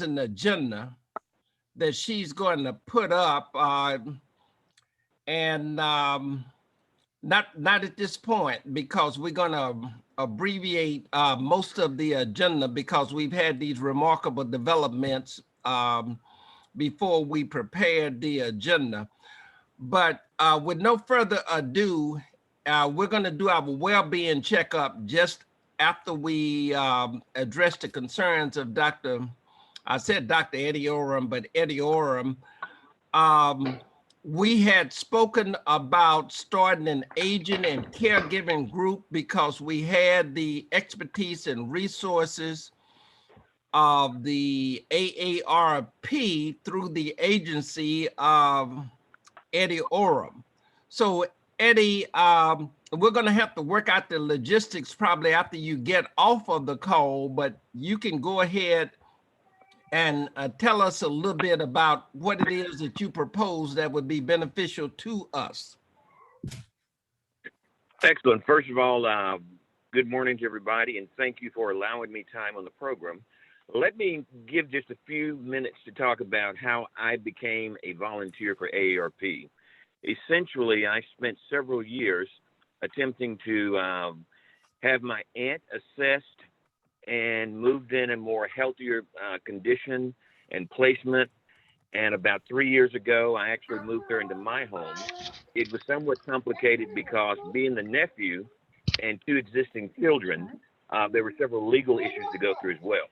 an agenda that she's going to put up, and not at this point, because we're going to abbreviate most of the agenda because we've had these remarkable developments before we prepared the agenda. But with no further ado, we're going to do our well-being checkup just after we address the concerns of Dr. Eddie Orum, but Eddie Orum. We had spoken about starting an aging and caregiving group because we had the expertise and resources of the AARP through the agency of Eddie Orum. So Eddie, we're going to have to work out the logistics probably after you get off of the call, but you can go ahead and tell us a little bit about what it is that you propose that would be beneficial to us. Excellent. First of all, good morning to everybody, and thank you for allowing me time on the program. Let me give just a few minutes to talk about how I became a volunteer for AARP. Essentially, I spent several years attempting to have my aunt assessed and moved in a more healthier condition and placement. And about 3 years ago, I actually moved her into my home. It was somewhat complicated because being the nephew and 2 existing children, there were several legal issues to go through as well.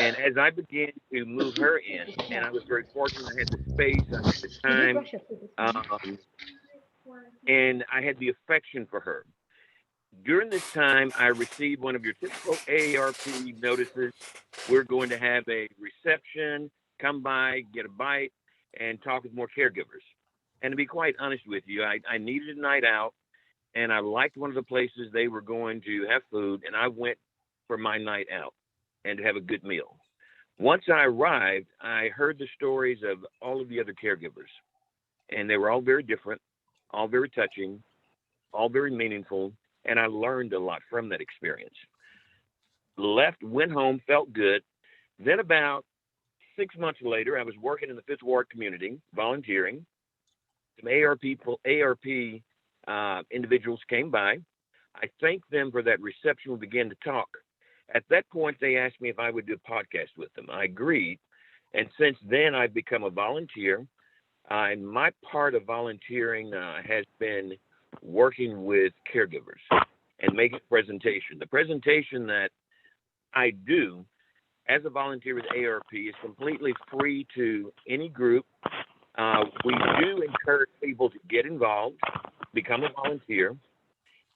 And as I began to move her in, and I was very fortunate, I had the space, I had the time, and I had the affection for her. During this time, I received one of your typical AARP notices. We're going to have a reception, come by, get a bite, and talk with more caregivers. And to be quite honest with you, I needed a night out, and I liked one of the places they were going to have food, and I went for my night out and to have a good meal. Once I arrived, I heard the stories of all of the other caregivers, and they were all very different, all very touching, all very meaningful, and I learned a lot from that experience. Left, went home, felt good. Then about 6 months later, I was working in the 5th Ward community, volunteering. Some AARP individuals came by. I thanked them for that reception. We began to talk. At that point, they asked me if I would do a podcast with them. I agreed. And since then, I've become a volunteer. And my part of volunteering has been working with caregivers and making a presentation. The presentation that I do as a volunteer with AARP is completely free to any group. We do encourage people to get involved, become a volunteer.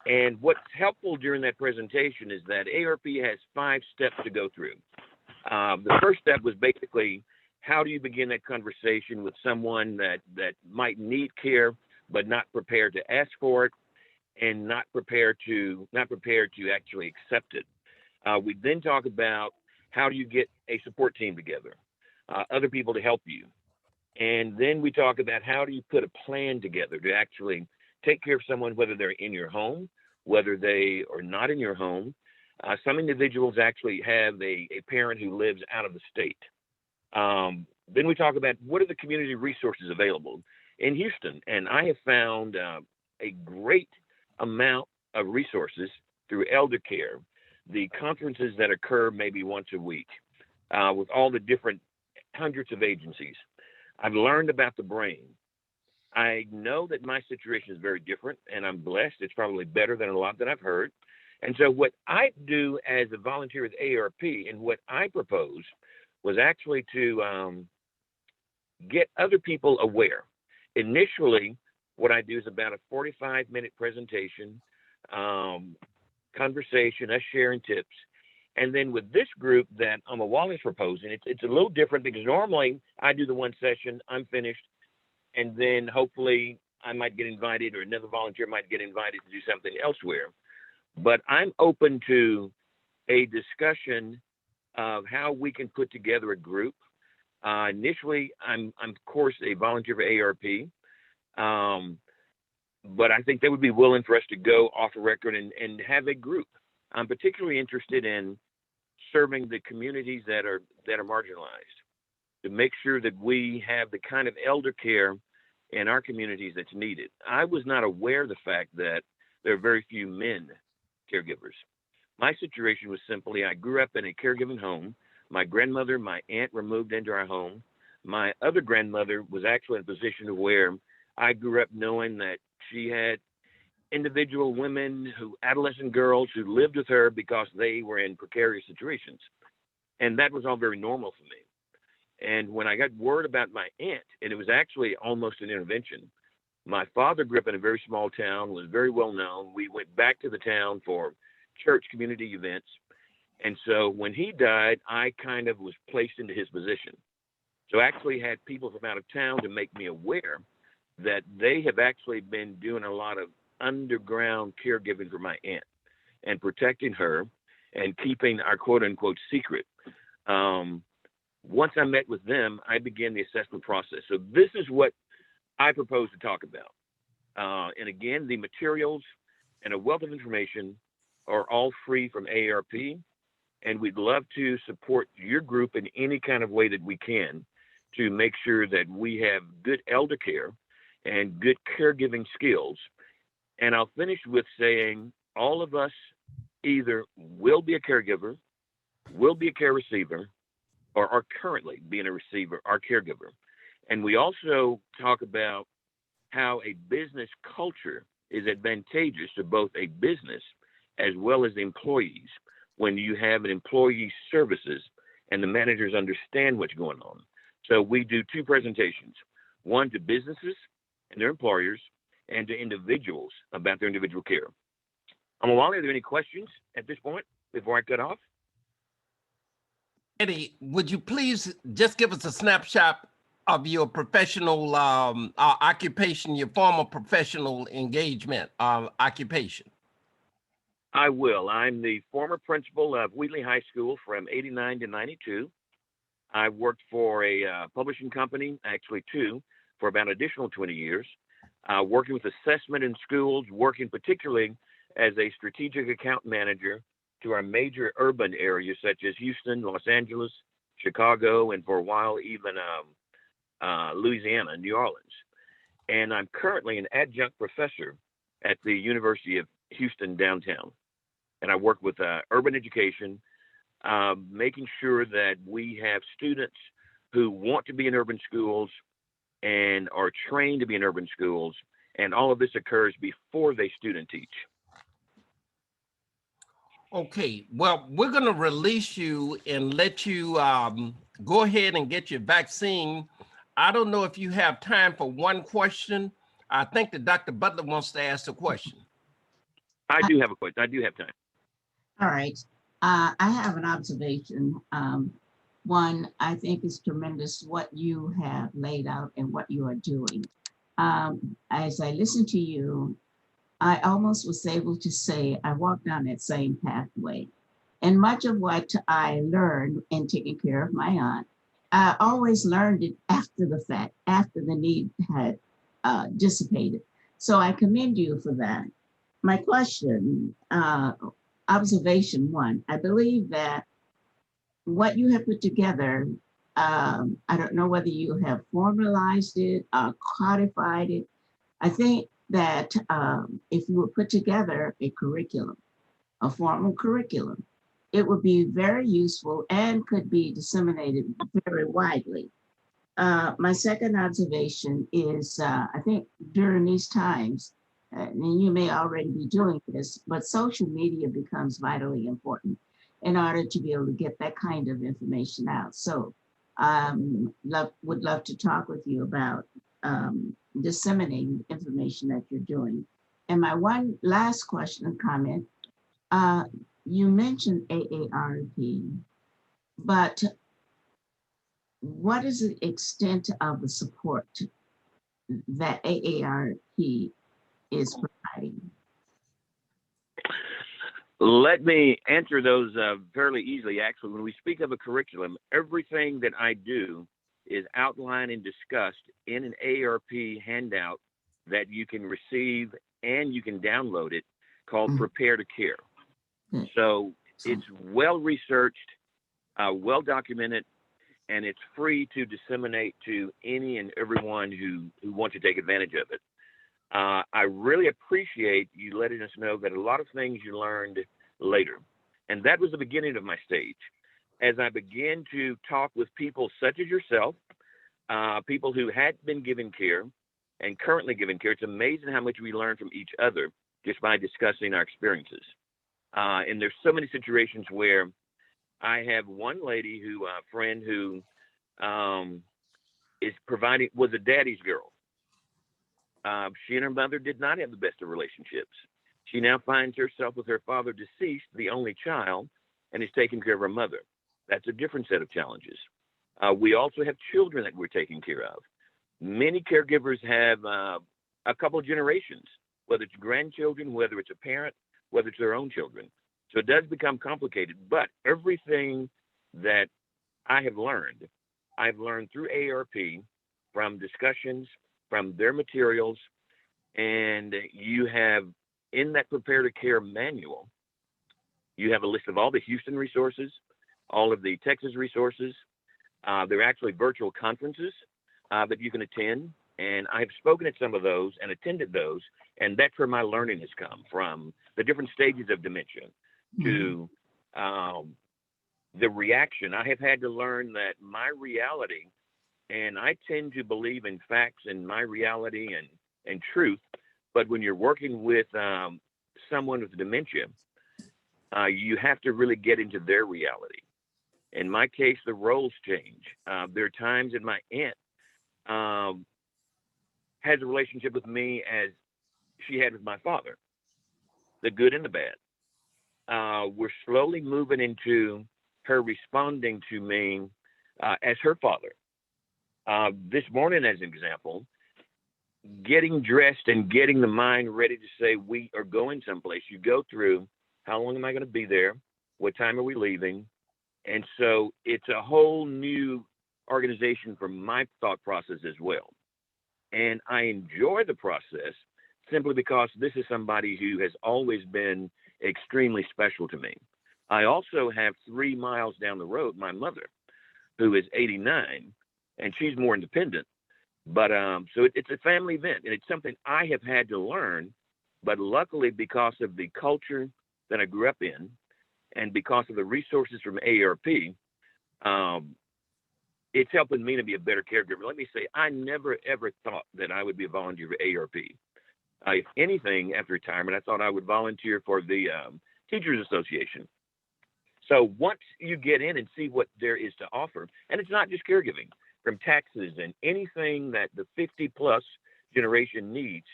And what's helpful during that presentation is that AARP has 5 steps to go through. The first step was basically, how do you begin that conversation with someone that might need care, but not prepared to ask for it, and not prepared to actually accept it. We then talk about how do you get a support team together, other people to help you. And then we talk about how do you put a plan together to actually take care of someone, whether they're in your home, whether they are not in your home. Some individuals actually have a parent who lives out of the state. Then we talk about what are the community resources available in Houston. And I have found a great amount of resources through elder care, the conferences that occur maybe once a week with all the different hundreds of agencies. I've learned about the brain. I know that my situation is very different, and I'm blessed. It's probably better than a lot that I've heard. And so what I do as a volunteer with AARP, and what I proposed was actually to get other people aware. Initially, what I do is about a 45-minute presentation, conversation, us sharing tips. And then with this group that Omowale is proposing, it's a little different because normally I do the one session, I'm finished, and then hopefully I might get invited or another volunteer might get invited to do something elsewhere. But I'm open to a discussion of how we can put together a group. Initially, I'm of course a volunteer for AARP, but I think they would be willing for us to go off the record and have a group. I'm particularly interested in serving the communities that are marginalized, to make sure that we have the kind of elder care in our communities that's needed. I was not aware of the fact that there are very few men caregivers. My situation was simply, I grew up in a caregiving home. My grandmother, my aunt were moved into our home. My other grandmother was actually in a position where I grew up knowing that she had individual women, adolescent girls who lived with her because they were in precarious situations. And that was all very normal for me. And when I got word about my aunt, and it was actually almost an intervention, my father grew up in a very small town, was very well known. We went back to the town for church community events. And so when he died, I kind of was placed into his position. So I actually had people from out of town to make me aware that they have actually been doing a lot of underground caregiving for my aunt and protecting her and keeping our quote unquote secret. Once I met with them, I began the assessment process. So this is what I propose to talk about. And again, the materials and a wealth of information are all free from AARP. And we'd love to support your group in any kind of way that we can to make sure that we have good elder care and good caregiving skills. And I'll finish with saying all of us either will be a caregiver, will be a care receiver, or are currently being a receiver, or caregiver. And we also talk about how a business culture is advantageous to both a business as well as the employees when you have an employee services and the managers understand what's going on. So we do two presentations, one to businesses and their employers and to individuals about their individual care. Omowale, are there any questions at this point before I cut off? Eddie, would you please just give us a snapshot of your professional occupation, your former professional engagement occupation? I will. I'm the former principal of Wheatley High School from 89 to 92. I worked for a publishing company, actually two, for about an additional 20 years, working with assessment in schools, working particularly as a strategic account manager to our major urban areas such as Houston, Los Angeles, Chicago, and for a while even Louisiana, New Orleans. And I'm currently an adjunct professor at the University of Houston downtown. And I work with urban education, making sure that we have students who want to be in urban schools and are trained to be in urban schools. And all of this occurs before they student teach. Okay, well, we're going to release you and let you go ahead and get your vaccine. I don't know if you have time for one question. I think that Dr. Butler wants to ask a question. I do have a question. I do have time. All right. I have an observation. One, I think it's tremendous what you have laid out and what you are doing. As I listen to you, I almost was able to say I walked down that same pathway. And much of what I learned in taking care of my aunt, I always learned it after the fact, after the need had dissipated. So I commend you for that. My question, observation one, I believe that what you have put together, I don't know whether you have formalized it, codified it. I think that if you would put together a curriculum, a formal curriculum, it would be very useful and could be disseminated very widely. My second observation is, I think during these times, and you may already be doing this, but social media becomes vitally important in order to be able to get that kind of information out. So would love to talk with you about disseminating information that you're doing. And my one last question and comment, you mentioned AARP, but what is the extent of the support that AARP is providing? Let me answer those fairly easily. Actually, when we speak of a curriculum, everything that I do is outlined and discussed in an AARP handout that you can receive and you can download it called Prepare to Care. So it's well researched. well documented, and it's free to disseminate to any and everyone who wants to take advantage of it. I really appreciate you letting us know that a lot of things you learned later. And that was the beginning of my stage. As I began to talk with people such as yourself, people who had been given care and currently giving care, it's amazing how much we learn from each other just by discussing our experiences. And there's so many situations where I have one lady who, a friend who was a daddy's girl. She and her mother did not have the best of relationships. She now finds herself with her father deceased, the only child, and is taking care of her mother. That's a different set of challenges. We also have children that we're taking care of. Many caregivers have a couple of generations, whether it's grandchildren, whether it's a parent, whether it's their own children. So it does become complicated, but everything that I have learned, I've learned through AARP, from discussions, from their materials, and you have, in that Prepare to Care manual, you have a list of all the Houston resources, all of the Texas resources. There are actually virtual conferences that you can attend, and I've spoken at some of those and attended those, and that's where my learning has come from, the different stages of dementia to the reaction. I have had to learn that my reality, and I tend to believe in facts and my reality and truth, but when you're working with someone with dementia, you have to really get into their reality. In my case, the roles change. There are times that my aunt has a relationship with me as she had with my father, the good and the bad. We're slowly moving into her responding to me as her father. This morning, as an example, getting dressed and getting the mind ready to say we are going someplace, you go through, how long am I going to be there? What time are we leaving? And so it's a whole new organization for my thought process as well. And I enjoy the process simply because this is somebody who has always been extremely special to me. I also have 3 miles down the road, my mother, who is 89, and she's more independent. But so it's a family event, and it's something I have had to learn. But luckily, because of the culture that I grew up in, and because of the resources from AARP, it's helping me to be a better caregiver. Let me say, I never, ever thought that I would be a volunteer for AARP. If anything, after retirement, I thought I would volunteer for the Teachers Association. So once you get in and see what there is to offer, and it's not just caregiving, from taxes and anything that the 50-plus generation needs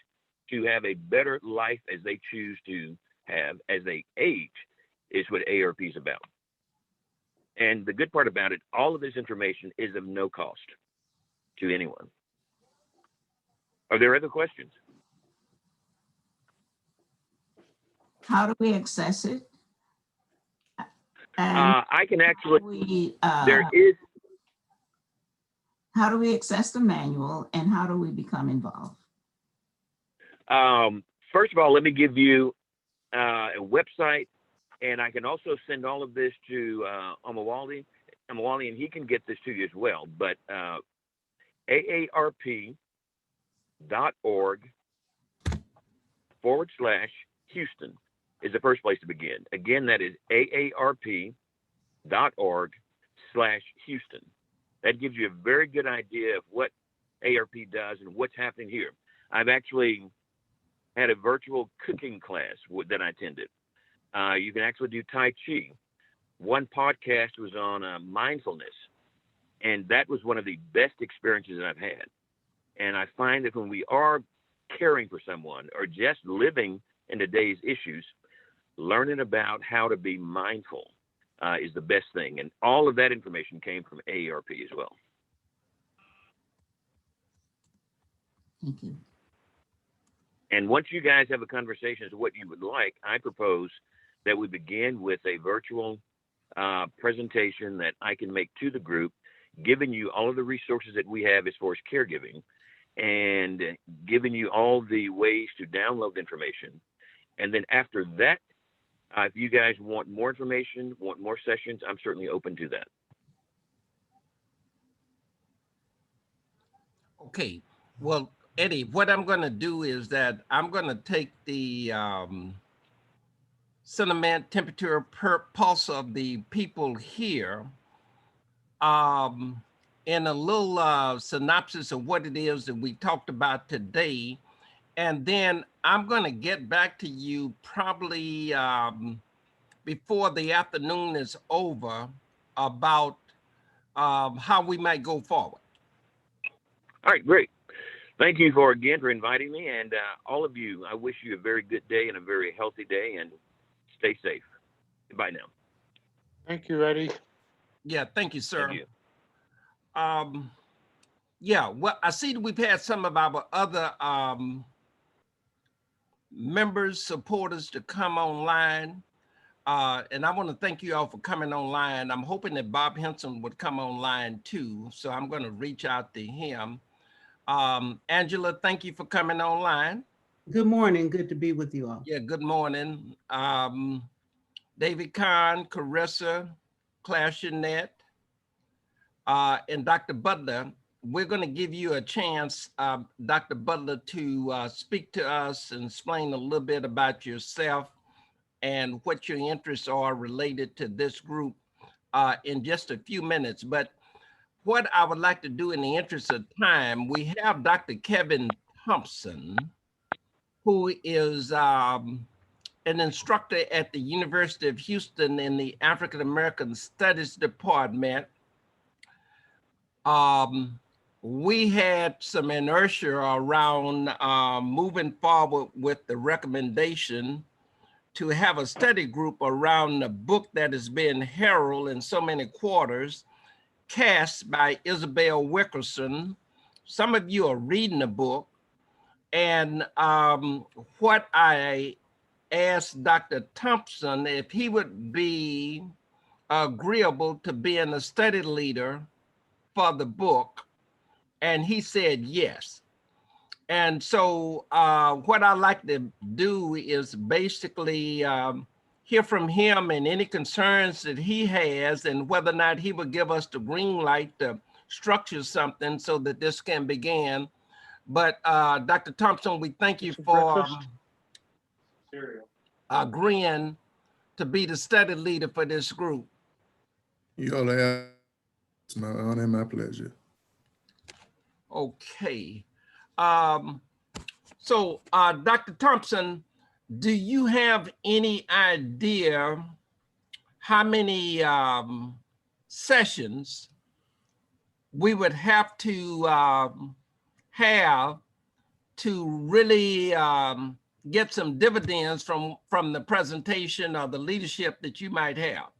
to have a better life as they choose to have as they age, is what AARP is about. And the good part about it, all of this information is of no cost to anyone. Are there other questions? How do we access it? And I can actually, there is. How do we access the manual, and how do we become involved? First of all, let me give you a website, and I can also send all of this to Omowale, and he can get this to you as well. But AARP.org/Houston is the first place to begin. Again, that is AARP.org/Houston. That gives you a very good idea of what AARP does and what's happening here. I've actually had a virtual cooking class that I attended. You can actually do Tai Chi. One podcast was on mindfulness, and that was one of the best experiences that I've had. And I find that when we are caring for someone or just living in today's issues, learning about how to be mindful is the best thing. And all of that information came from AARP as well. Thank you. And once you guys have a conversation as to what you would like, I propose that we begin with a virtual presentation that I can make to the group, giving you all of the resources that we have as far as caregiving, and giving you all the ways to download information. And then after that, if you guys want more information, want more sessions, I'm certainly open to that. Okay, well, Eddie, what I'm gonna do is that I'm gonna take the sentiment, temperature, pulse of the people here in a little synopsis of what it is that we talked about today. And then I'm gonna get back to you probably before the afternoon is over about how we might go forward. All right, great. Thank you again for inviting me, and all of you, I wish you a very good day and a very healthy day, and stay safe. Goodbye now. Thank you, Eddie. Yeah, thank you, sir. Thank you. Yeah, well, I see that we've had some of our other members, supporters to come online. And I want to thank you all for coming online. I'm hoping that Bob Henson would come online too. So I'm going to reach out to him. Angela, thank you for coming online. Good morning. Good to be with you all. Yeah, good morning. David Kahn, Carissa, Claire Jeanette, and Dr. Butler. We're going to give you a chance, Dr. Butler, to speak to us and explain a little bit about yourself and what your interests are related to this group in just a few minutes. But what I would like to do in the interest of time, we have Dr. Kevin Thompson, who is an instructor at the University of Houston in the African American Studies Department. We had some inertia around moving forward with the recommendation to have a study group around the book that has been heralded in so many quarters, CASTE by Isabel Wilkerson. Some of you are reading the book. And what I asked Dr. Thompson if he would be agreeable to being a study leader for the book, and he said yes. And so what I like to do is basically hear from him and any concerns that he has and whether or not he would give us the green light to structure something so that this can begin. But Dr. Thompson, we thank you for agreeing to be the study leader for this group. You all have, it's my honor and my pleasure. Okay. So Dr. Thompson, do you have any idea how many sessions we would have to really get some dividends from the presentation or the leadership that you might have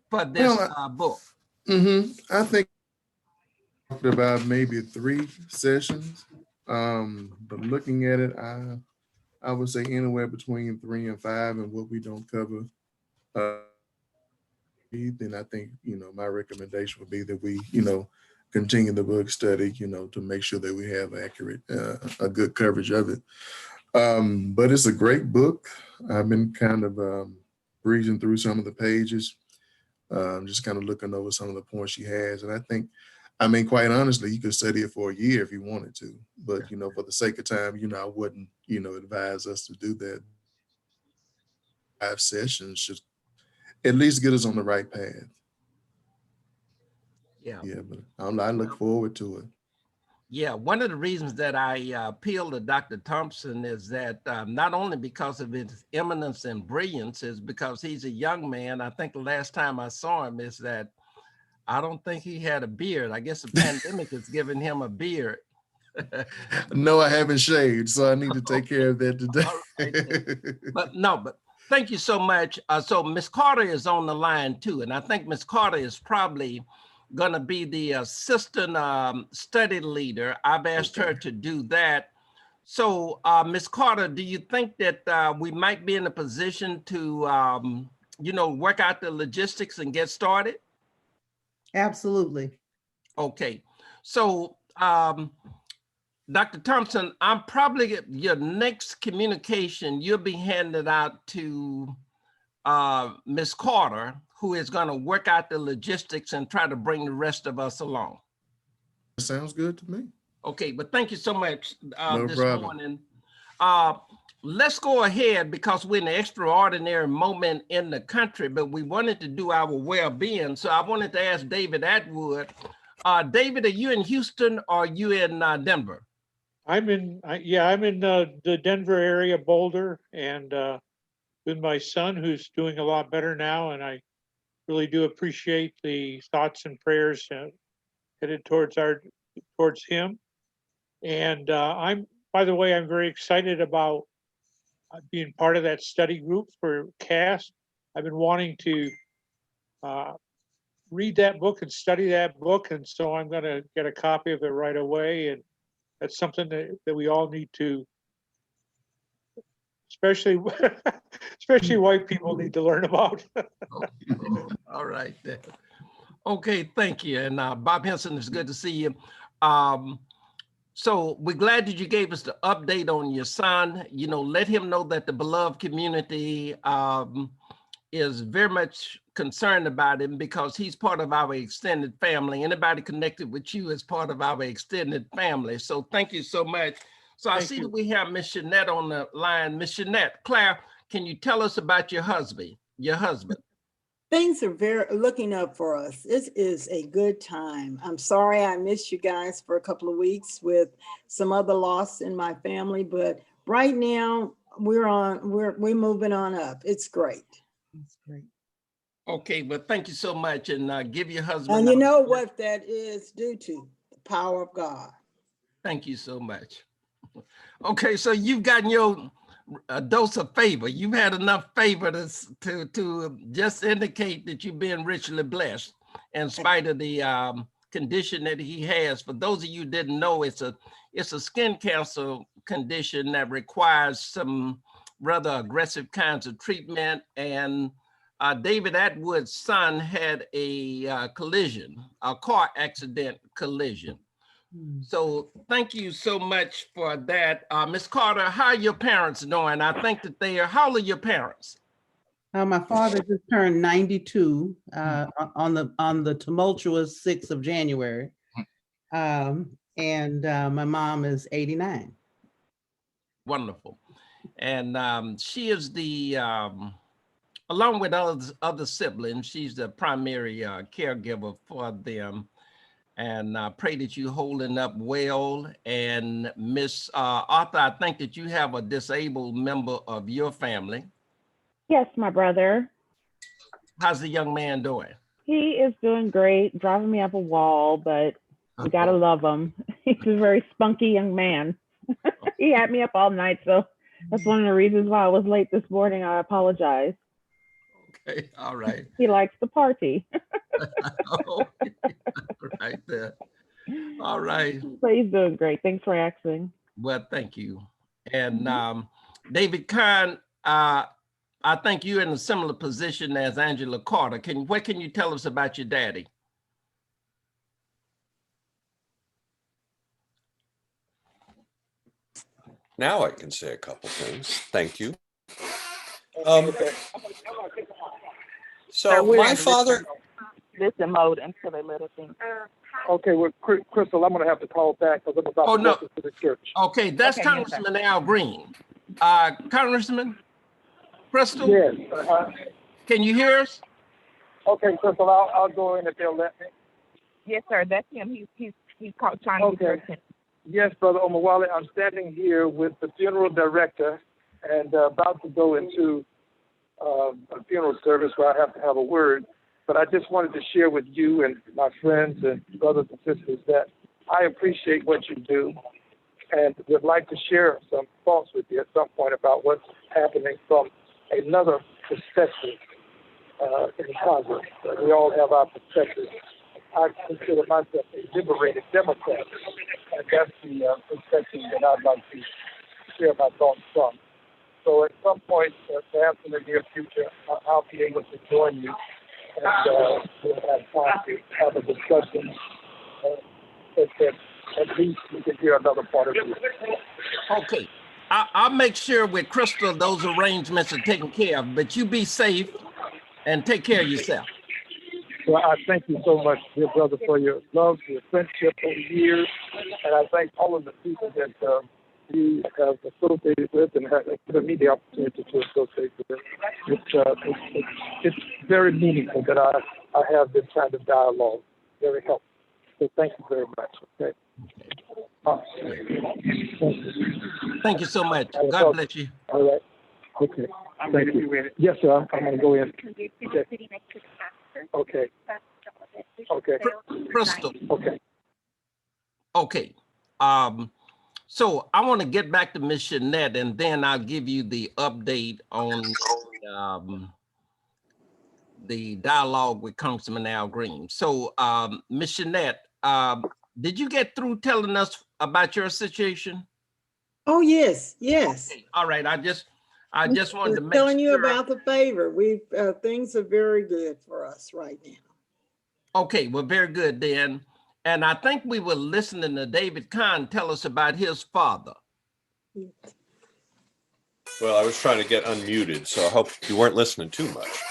for this book? I think about maybe 3 sessions, but looking at it, I would say anywhere between 3 and 5, and what we don't cover. Then I think, my recommendation would be that we, continue the book study, to make sure that we have accurate, a good coverage of it. But it's a great book. I've been kind of breezing through some of the pages, just kind of looking over some of the points she has. And I think, quite honestly, you could study it for a year if you wanted to, but, for the sake of time, I wouldn't, advise us to do that. 5 sessions should at least get us on the right path. Yeah. Yeah, but I look forward to it. Yeah, one of the reasons that I appeal to Dr. Thompson is that not only because of his eminence and brilliance, is because he's a young man. I think the last time I saw him is that I don't think he had a beard. I guess the pandemic has given him a beard. No, I haven't shaved, so I need to take care of that today. Right. But thank you so much. So Ms. Carter is on the line too, and I think Ms. Carter is probably going to be the assistant study leader. I've asked her to do that. So Ms. Carter, do you think that we might be in a position to, work out the logistics and get started? Absolutely. Okay. So Dr. Thompson, I'm probably your next communication, you'll be handed out to Ms. Carter, who is going to work out the logistics and try to bring the rest of us along. Sounds good to me. Okay, but thank you so much No this problem. morning. Let's go ahead because we're in an extraordinary moment in the country, but we wanted to do our well-being. So I wanted to ask David Atwood. David, are you in Houston or are you in Denver? I'm in the Denver area, Boulder, and with my son, who's doing a lot better now. And I really do appreciate the thoughts and prayers headed towards him. And by the way, I'm very excited about being part of that study group for CASTE. I've been wanting to read that book and study that book, and so I'm going to get a copy of it right away. And that's something that we all need to, especially white people, need to learn about. All right. Then. Okay, thank you. And Bob Henson, it's good to see you. So we're glad that you gave us the update on your son. You know, let him know that the beloved community is very much concerned about him because he's part of our extended family. Anybody connected with you is part of our extended family. So thank you so much. So I see that we have Miss Shanette on the line. Miss Shanette, Claire, can you tell us about your husband? Things are looking up for us. This is a good time. I'm sorry I missed you guys for a couple of weeks with some other loss in my family, but right now we're moving on up. It's great. That's great. Okay, well, thank you so much, and give your husband. And you know what that is due to? The power of God. Thank you so much. Okay, so you've gotten your dose of favor. You've had enough favor to just indicate that you've been richly blessed in spite of the condition that he has. For those of you who didn't know, it's a skin cancer condition that requires some rather aggressive kinds of treatment. And David Atwood's son had a collision, a car accident collision. So thank you so much for that. Ms. Carter, how are your parents doing? I think that how old are your parents? My father just turned 92 on the tumultuous 6th of January. And my mom is 89. Wonderful. And she is along with other siblings, she's the primary caregiver for them. And I pray that you're holding up well. And Miss Arthur, I think that you have a disabled member of your family. Yes, my brother. How's the young man doing? He is doing great, driving me up a wall, but we gotta love him. He's a very spunky young man. He had me up all night, so that's one of the reasons why I was late this morning. I apologize. Okay, all right. He likes to party. Right there. All right. So he's doing great. Thanks for asking. Well, thank you. And David Kahne, I think you're in a similar position as Angela Carter. What can you tell us about your daddy? Now I can say a couple things. Thank you. So my father. Listen mode until they let us in. Okay, well, Crystal, I'm going to have to call back because I'm about to go to the church. Okay, that's okay, Congressman Al Green. Congressman Crystal? Yes. Can you hear us? Okay, Crystal, I'll go in if they'll let me. Yes, sir. That's him. He's trying to get your attention. Yes, Brother Omowale, I'm standing here with the funeral director and about to go into a funeral service where I have to have a word. But I just wanted to share with you and my friends and brothers and sisters that I appreciate what you do and would like to share some thoughts with you at some point about what's happening from another perspective in Congress. We all have our perspectives. I consider myself a liberated Democrat, and that's the perspective that I'd like to share my thoughts from. So at some point, perhaps in the near future, I'll be able to join you and we'll have time to have a discussion that at least we can hear another part of it. Okay. I'll make sure with Crystal those arrangements are taken care of, but you be safe and take care of yourself. So I thank you so much, dear brother, for your love, your friendship over the years. And I thank all of the people that you have associated with and have given me the opportunity to associate with. It's very meaningful that I have this kind of dialogue. Very helpful. So thank you very much. Okay. Thank you so much. God bless you. All right. Okay. Thank you. Yes, sir. I'm going to go in. Okay. Okay. Crystal. Okay. Okay. So I want to get back to Ms. Shanette, and then I'll give you the update on the dialogue with Congressman Al Green. So Ms. Shanette, did you get through telling us about your situation? Oh, yes, yes. Okay. All right. I just wanted to make telling you sure. about the favor. Things are very good for us right now. Okay, well, very good then. And I think we were listening to David Kahne tell us about his father. Well, I was trying to get unmuted, so I hope you weren't listening too much.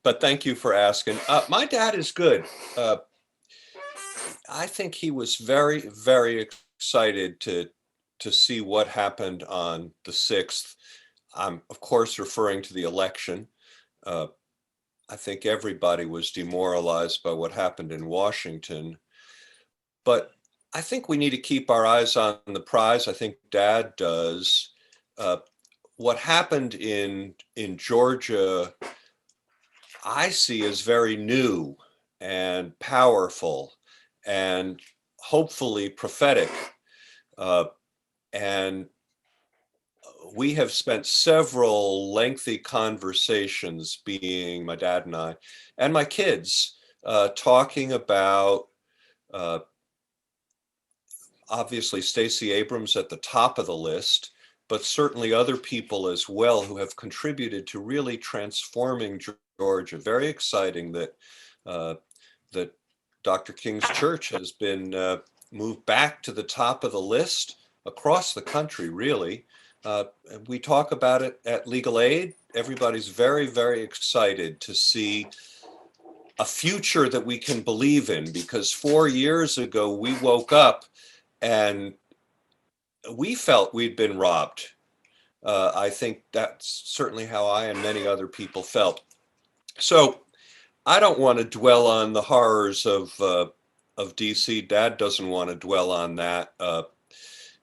But thank you for asking. My dad is good. I think he was very, very excited to see what happened on the 6th. I'm, of course, referring to the election. I think everybody was demoralized by what happened in Washington. But I think we need to keep our eyes on the prize. I think Dad does. What happened in Georgia, I see as very new and powerful and hopefully prophetic. And we have spent several lengthy conversations, being my dad and I, and my kids, talking about obviously Stacey Abrams at the top of the list, but certainly other people as well who have contributed to really transforming Georgia. Very exciting that that Dr. King's church has been moved back to the top of the list across the country, really. We talk about it at Legal Aid. Everybody's very, very excited to see a future that we can believe in, because 4 years ago we woke up and we felt we'd been robbed. I think that's certainly how I and many other people felt. So I don't want to dwell on the horrors of DC. Dad doesn't want to dwell on that.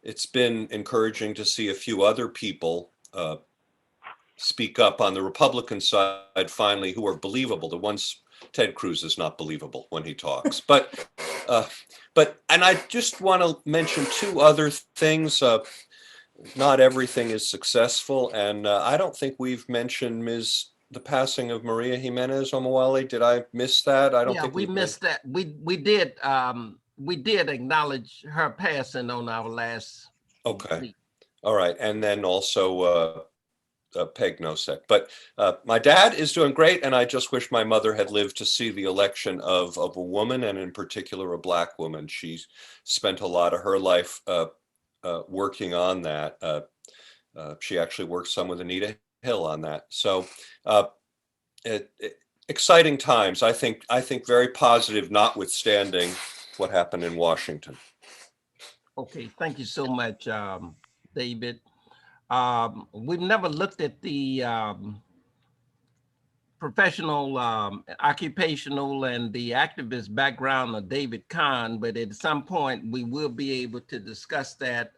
It's been encouraging to see a few other people speak up on the Republican side finally, who are believable. The ones, Ted Cruz is not believable when he talks, but and I just want to mention two other things. Not everything is successful, and I don't think we've mentioned the passing of Maria Jimenez Omowale. Did I miss that? I don't think we missed that. We did acknowledge her passing on our last. Okay. week. All right, and then also Peg Nosek. But my dad is doing great, and I just wish my mother had lived to see the election of a woman, and in particular a Black woman. She spent a lot of her life working on that. She actually worked some with Anita Hill on that. So exciting times. I think very positive, notwithstanding what happened in Washington. Okay, thank you so much, David. We've never looked at the professional, occupational, and the activist background of David Kahne, but at some point we will be able to discuss that,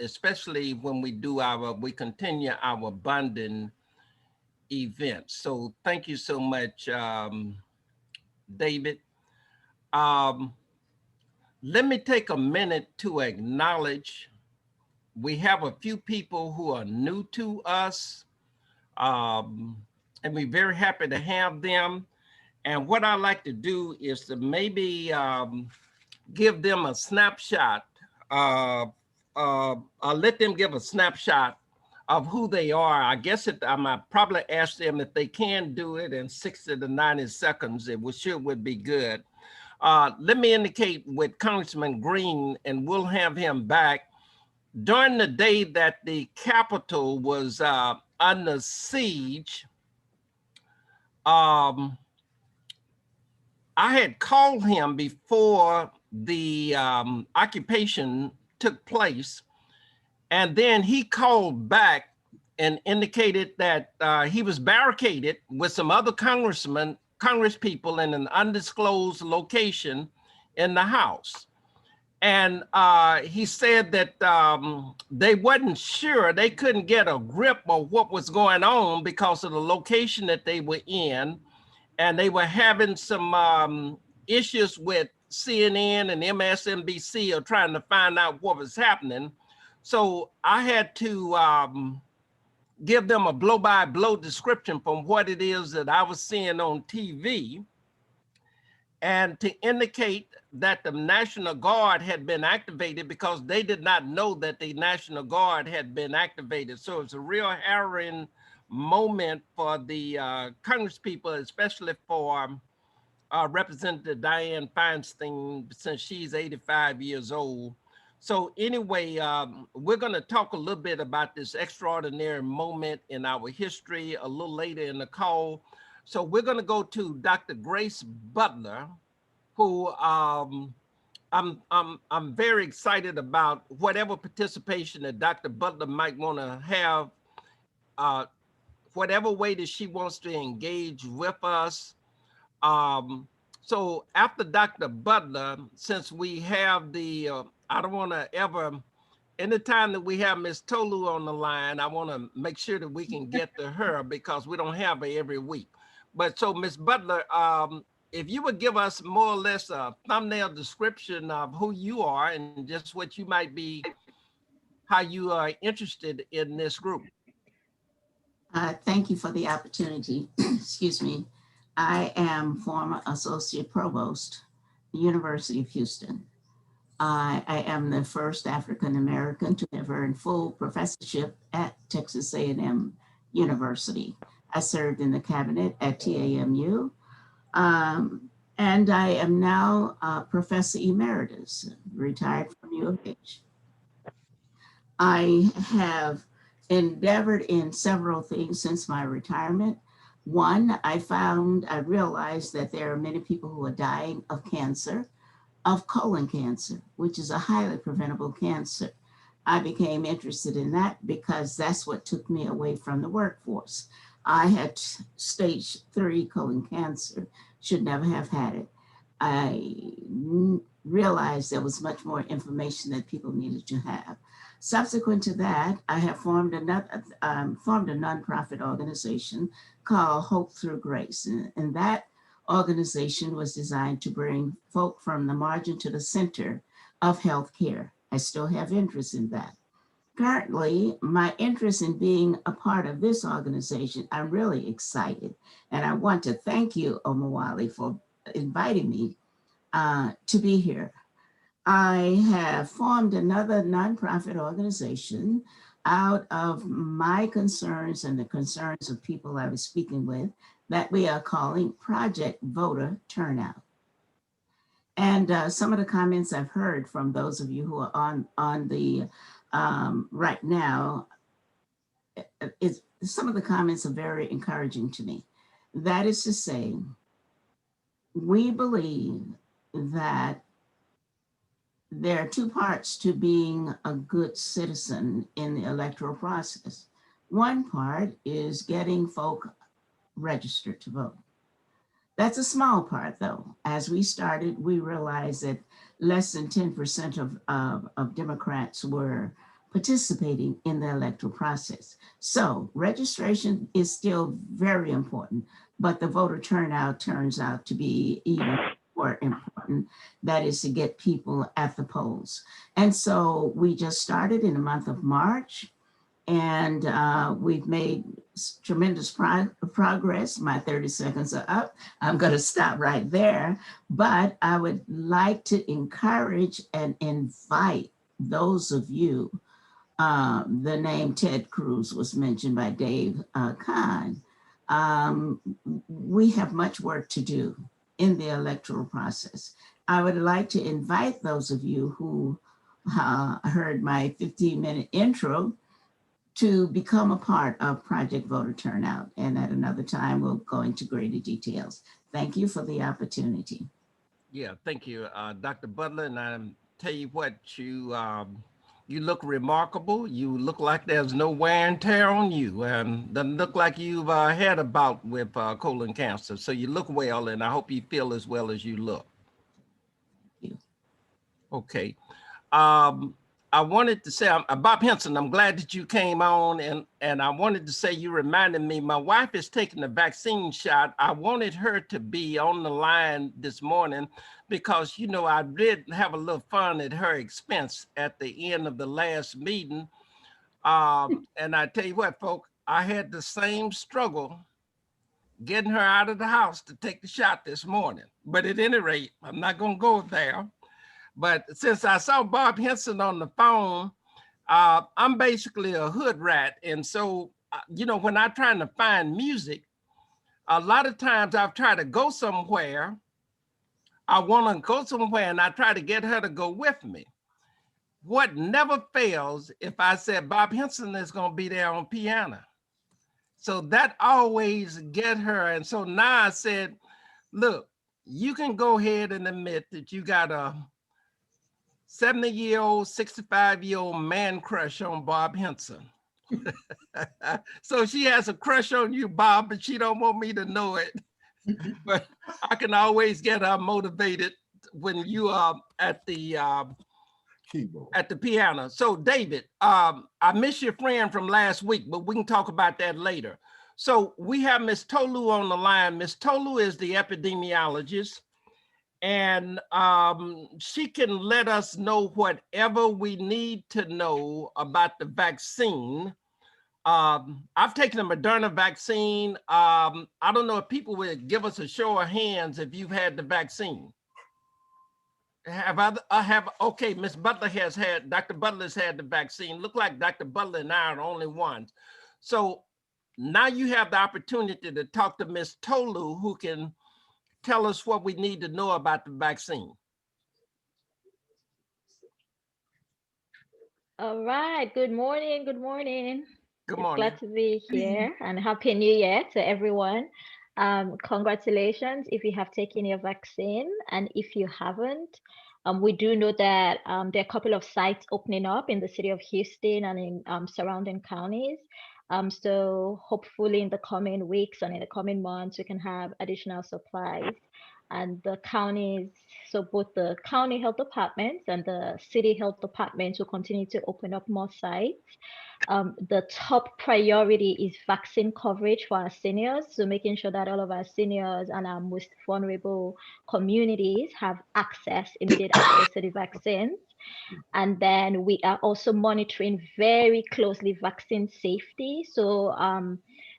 especially when we continue our bonding events. So thank you so much, David. Let me take a minute to acknowledge we have a few people who are new to us, and we're very happy to have them. And what I like to do is to maybe give them a snapshot. I'll let them give a snapshot of who they are. I guess I might probably ask them if they can do it in 60 to 90 seconds. It would be good. Let me indicate with Congressman Green, and we'll have him back. During the day that the Capitol was under siege, I had called him before the occupation took place, and then he called back and indicated that he was barricaded with some other Congress people in an undisclosed location in the house. And he said that they wasn't sure, they couldn't get a grip of what was going on because of the location that they were in. And they were having some issues with CNN and MSNBC of trying to find out what was happening. So I had to give them a blow-by-blow description from what it is that I was seeing on TV, and to indicate that the National Guard had been activated because they did not know that the National Guard had been activated. So it's a real harrowing moment for the Congresspeople, especially for Representative Dianne Feinstein, since she's 85 years old. So anyway, we're going to talk a little bit about this extraordinary moment in our history a little later in the call. So we're going to go to Dr. Grace Butler, who I'm very excited about whatever participation that Dr. Butler might want to have, whatever way that she wants to engage with us. So after Dr. Butler, since we have the, I don't want to ever, anytime that we have Ms. Tolu on the line, I want to make sure that we can get to her because we don't have her every week. But so Ms. Butler, if you would give us more or less a thumbnail description of who you are and just what you might be, how you are interested in this group. Thank you for the opportunity. Excuse me. I am former Associate Provost, University of Houston. I am the first African-American to have earned full professorship at Texas A&M University. I served in the cabinet at TAMU, and I am now Professor Emeritus, retired from UH. I have endeavored in several things since my retirement. One, I realized that there are many people who are dying of cancer, of colon cancer, which is a highly preventable cancer. I became interested in that because that's what took me away from the workforce. I had stage 3 colon cancer, should never have had it. I realized there was much more information that people needed to have. Subsequent to that, I have formed a nonprofit organization called Hope Through Grace. And that organization was designed to bring folk from the margin to the center of healthcare. I still have interest in that. Currently, my interest in being a part of this organization, I'm really excited. And I want to thank you, Omowale, for inviting me to be here. I have formed another nonprofit organization out of my concerns and the concerns of people I was speaking with that we are calling Project Voter Turnout. And some of the comments I've heard from those of you who are on the right now, some of the comments are very encouraging to me. That is to say, we believe that there are two parts to being a good citizen in the electoral process. One part is getting folk registered to vote. That's a small part though. As we started, we realized that less than 10% of Democrats were participating in the electoral process. So registration is still very important, but the voter turnout turns out to be even more important. That is to get people at the polls. And so we just started in the month of March, and we've made tremendous progress. My 30 seconds are up. I'm going to stop right there. But I would like to encourage and invite those of you, the name Ted Cruz was mentioned by Dave Kahne. We have much work to do in the electoral process. I would like to invite those of you who heard my 15-minute intro to become a part of Project Voter Turnout. And at another time, we'll go into greater details. Thank you for the opportunity. Yeah, thank you, Dr. Butler. And I tell you what, you look remarkable. You look like there's no wear and tear on you, and doesn't look like you've had a bout with colon cancer. So you look well, and I hope you feel as well as you look. Thank you. Okay. I wanted to say, Bob Henson, I'm glad that you came on, and I wanted to say you reminded me, my wife is taking the vaccine shot. I wanted her to be on the line this morning because, you know, I did have a little fun at her expense at the end of the last meeting. And I tell you what, folks, I had the same struggle getting her out of the house to take the shot this morning. But at any rate, I'm not going to go there. But since I saw Bob Henson on the phone, I'm basically a hood rat. And so, you know, when I'm trying to find music, a lot of times I've tried to go somewhere. I want to go somewhere and I try to get her to go with me. What never fails if I said Bob Henson is going to be there on piano. So that always get her. And so now I said, look, you can go ahead and admit that you got a 70-year-old, 65-year-old man crush on Bob Henson. So she has a crush on you, Bob, but she don't want me to know it. But I can always get her motivated when you are at the Keyboard. at the piano. So David, I miss your friend from last week, but we can talk about that later. So we have Miss Tolu on the line. Miss Tolu is the epidemiologist, and she can let us know whatever we need to know about the vaccine. I've taken the Moderna vaccine. I don't know if people would give us a show of hands if you've had the vaccine. Okay, Miss Butler has had, Dr. Butler's had the vaccine. Look like Dr. Butler and I are the only ones. So now you have the opportunity to talk to Miss Tolu, who can tell us what we need to know about the vaccine. All right, good morning, good morning. Good It's morning. glad to be here and Happy New Year to everyone. Congratulations if you have taken your vaccine, and if you haven't, we do know that there are a couple of sites opening up in the city of Houston and in surrounding counties. So hopefully in the coming weeks and in the coming months, we can have additional supplies. And the counties, so both the county health departments and the city health departments will continue to open up more sites. The top priority is vaccine coverage for our seniors. So making sure that all of our seniors and our most vulnerable communities have access, immediate access to the vaccines. And then we are also monitoring very closely vaccine safety. So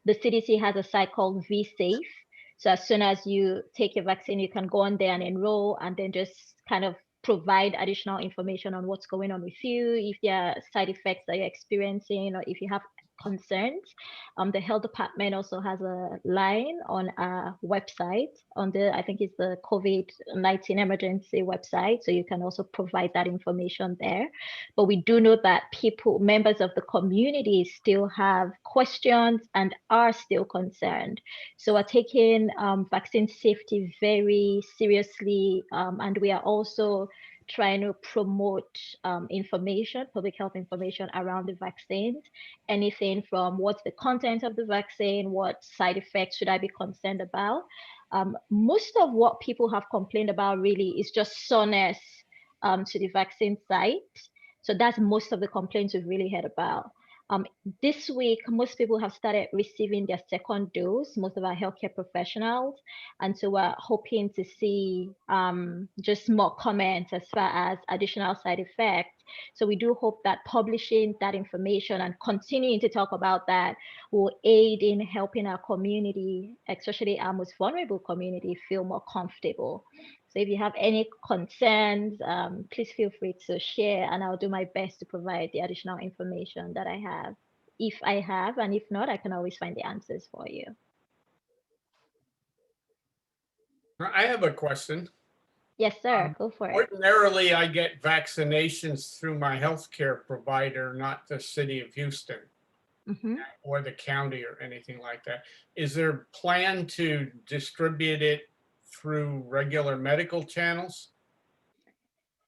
the CDC has a site called VSafe. So as soon as you take your vaccine, you can go on there and enroll, and then just kind of provide additional information on what's going on with you, if there are side effects that you're experiencing, or if you have concerns. The health department also has a line on our website on the, I think it's the COVID-19 emergency website. So you can also provide that information there. But we do know that people, members of the community still have questions and are still concerned. So we're taking vaccine safety very seriously. And we are also trying to promote information, public health information around the vaccines, anything from what's the content of the vaccine, what side effects should I be concerned about. Most of what people have complained about really is just soreness to the vaccine site. So that's most of the complaints we've really heard about. This week, most people have started receiving their second dose, most of our healthcare professionals. And so we're hoping to see just more comments as far as additional side effects. So we do hope that publishing that information and continuing to talk about that will aid in helping our community, especially our most vulnerable community, feel more comfortable. So if you have any concerns, please feel free to share, and I'll do my best to provide the additional information that I have, if I have, and if not, I can always find the answers for you. I have a question. Yes, sir. Go for it. Ordinarily, I get vaccinations through my healthcare provider, not the city of Houston. or the county or anything like that. Is there a plan to distribute it through regular medical channels?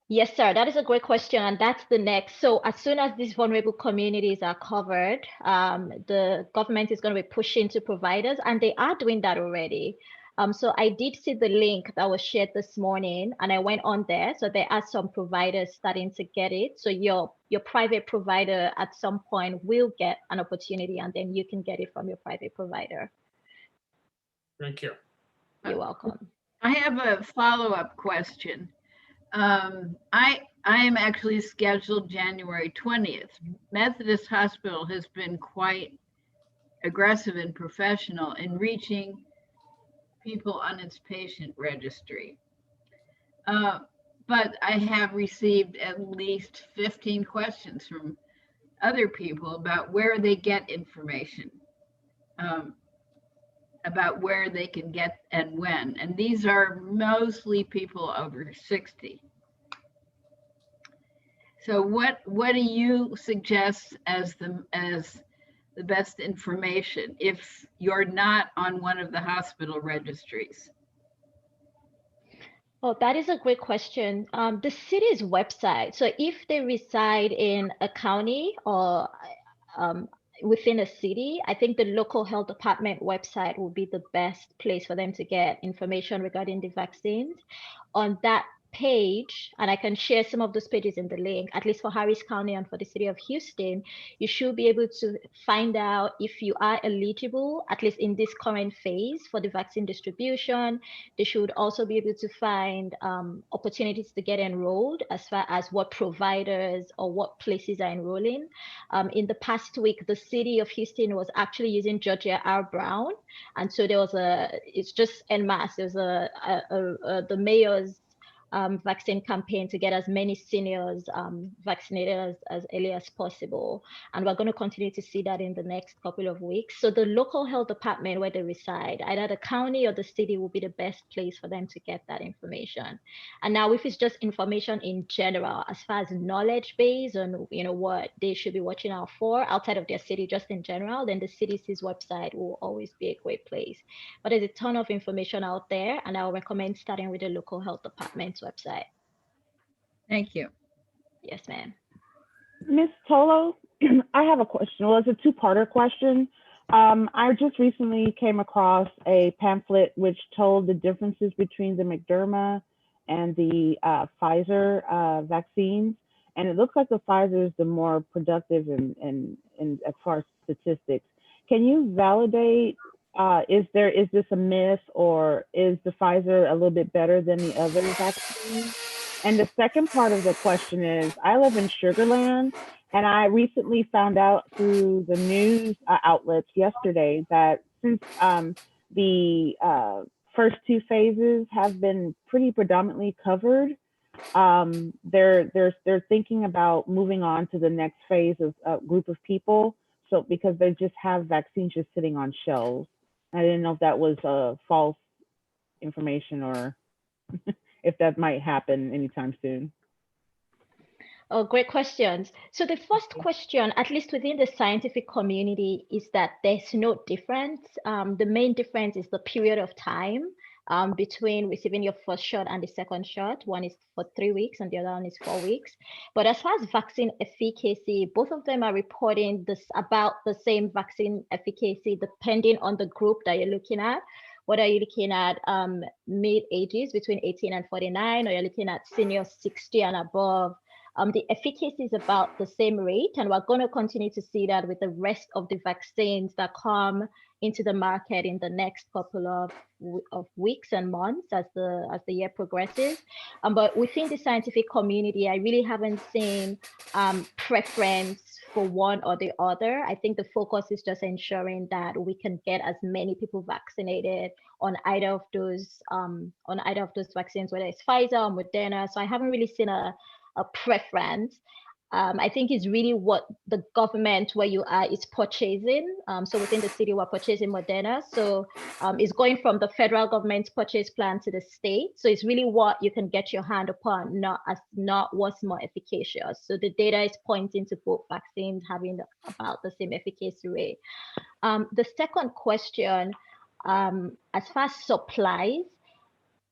Yes, sir. That is a great question, and that's the next. So as soon as these vulnerable communities are covered, the government is going to be pushing to providers, and they are doing that already. So I did see the link that was shared this morning, and I went on there. So there are some providers starting to get it. So your private provider at some point will get an opportunity, and then you can get it from your private provider. Thank you. You're welcome. I have a follow-up question. I am actually scheduled January 20th. Methodist Hospital has been quite aggressive and professional in reaching people on its patient registry. But I have received at least 15 questions from other people about where they get information, about where they can get and when. And these are mostly people over 60. So what do you suggest as the best information if you're not on one of the hospital registries? Oh, that is a great question. The city's website. So if they reside in a county or within a city, I think the local health department website will be the best place for them to get information regarding the vaccines. On that page, and I can share some of those pages in the link, at least for Harris County and for the city of Houston, you should be able to find out if you are eligible, at least in this current phase, for the vaccine distribution. They should also be able to find opportunities to get enrolled as far as what providers or what places are enrolling. In the past week, the city of Houston was actually using Georgia R. Brown. And so there was it's just en masse, there's the mayor's vaccine campaign to get as many seniors vaccinated as early as possible. And we're going to continue to see that in the next couple of weeks. So the local health department where they reside, either the county or the city, will be the best place for them to get that information. And now if it's just information in general, as far as knowledge base on what they should be watching out for outside of their city, just in general, then the CDC's website will always be a great place. But there's a ton of information out there, and I'll recommend starting with the local health department's website. Thank you. Yes, ma'am. Ms. Tolu, I have a question. Well, it's a two-parter question. I just recently came across a pamphlet which told the differences between the Moderna and the Pfizer vaccines. And it looks like the Pfizer is the more productive in as far as statistics. Can you validate, is this a myth, or is the Pfizer a little bit better than the other vaccines? And the second part of the question is, I live in Sugar Land, and I recently found out through the news outlets yesterday that since the first two phases have been pretty predominantly covered, they're thinking about moving on to the next phase of a group of people. So because they just have vaccines just sitting on shelves. I didn't know if that was false information or if that might happen anytime soon. Oh, great questions. So the first question, at least within the scientific community, is that there's no difference. The main difference is the period of time between receiving your first shot and the second shot. One is for 3 weeks and the other one is 4 weeks. But as far as vaccine efficacy, both of them are reporting about the same vaccine efficacy depending on the group that you're looking at. Whether you're looking at mid ages between 18 and 49, or you're looking at senior 60 and above, the efficacy is about the same rate, and we're going to continue to see that with the rest of the vaccines that come into the market in the next couple of weeks and months as the year progresses. But within the scientific community, I really haven't seen preference for one or the other. I think the focus is just ensuring that we can get as many people vaccinated on either of those vaccines, whether it's Pfizer or Moderna. So I haven't really seen a preference. I think is really what the government where you are is purchasing. So within the city, we're purchasing Moderna. So it's going from the federal government's purchase plan to the state. So it's really what you can get your hand upon, not what's more efficacious. So the data is pointing to both vaccines having about the same efficacy rate. The second question, as far as supplies,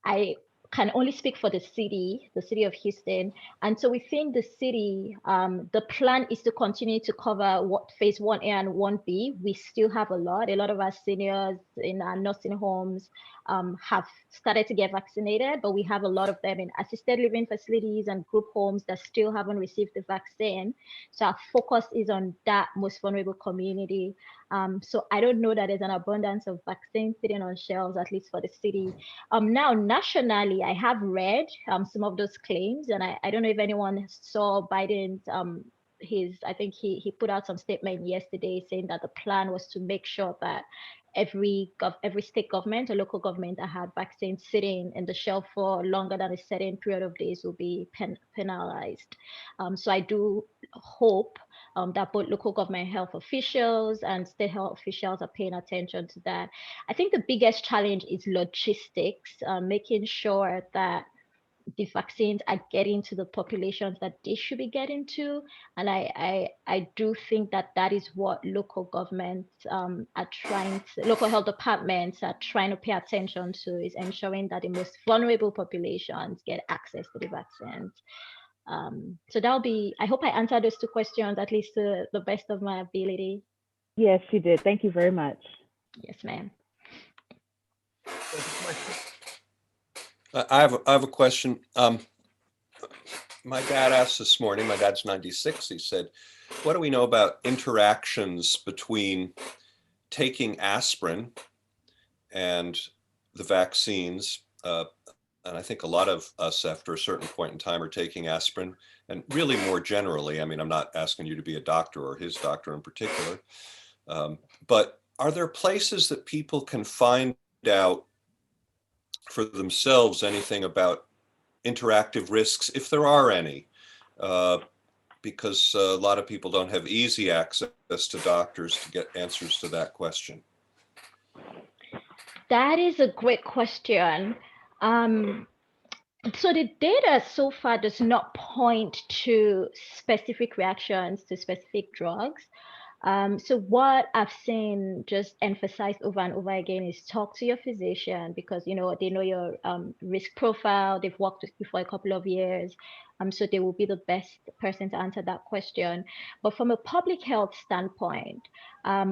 I can only speak for the city of Houston. And so within the city, the plan is to continue to cover what phase 1A and 1B. We still have a lot of our seniors in our nursing homes have started to get vaccinated, but we have a lot of them in assisted living facilities and group homes that still haven't received the vaccine. So our focus is on that most vulnerable community. So I don't know that there's an abundance of vaccines sitting on shelves, at least for the city. Now, nationally, I have read some of those claims, and I don't know if anyone saw Biden's, I think he put out some statement yesterday saying that the plan was to make sure that every state government or local government that had vaccines sitting in the shelf for longer than a certain period of days will be penalized. So I do hope that both local government health officials and state health officials are paying attention to that. I think the biggest challenge is logistics, making sure that the vaccines are getting to the populations that they should be getting to. And I do think that is what local governments local health departments are trying to pay attention to, is ensuring that the most vulnerable populations get access to the vaccines. So that'll be, I hope I answered those two questions, at least to the best of my ability. Yes, you did. Thank you very much. Yes, ma'am. I have a question. My dad asked this morning, my dad's 96, he said, what do we know about interactions between taking aspirin and the vaccines? And I think a lot of us after a certain point in time are taking aspirin, and really more generally, I mean, I'm not asking you to be a doctor or his doctor in particular, but are there places that people can find out for themselves anything about interactive risks, if there are any? Because a lot of people don't have easy access to doctors to get answers to that question. That is a great question. So the data so far does not point to specific reactions to specific drugs. So what I've seen just emphasized over and over again is talk to your physician, because they know your risk profile. They've worked with you for a couple of years. So they will be the best person to answer that question. But from a public health standpoint,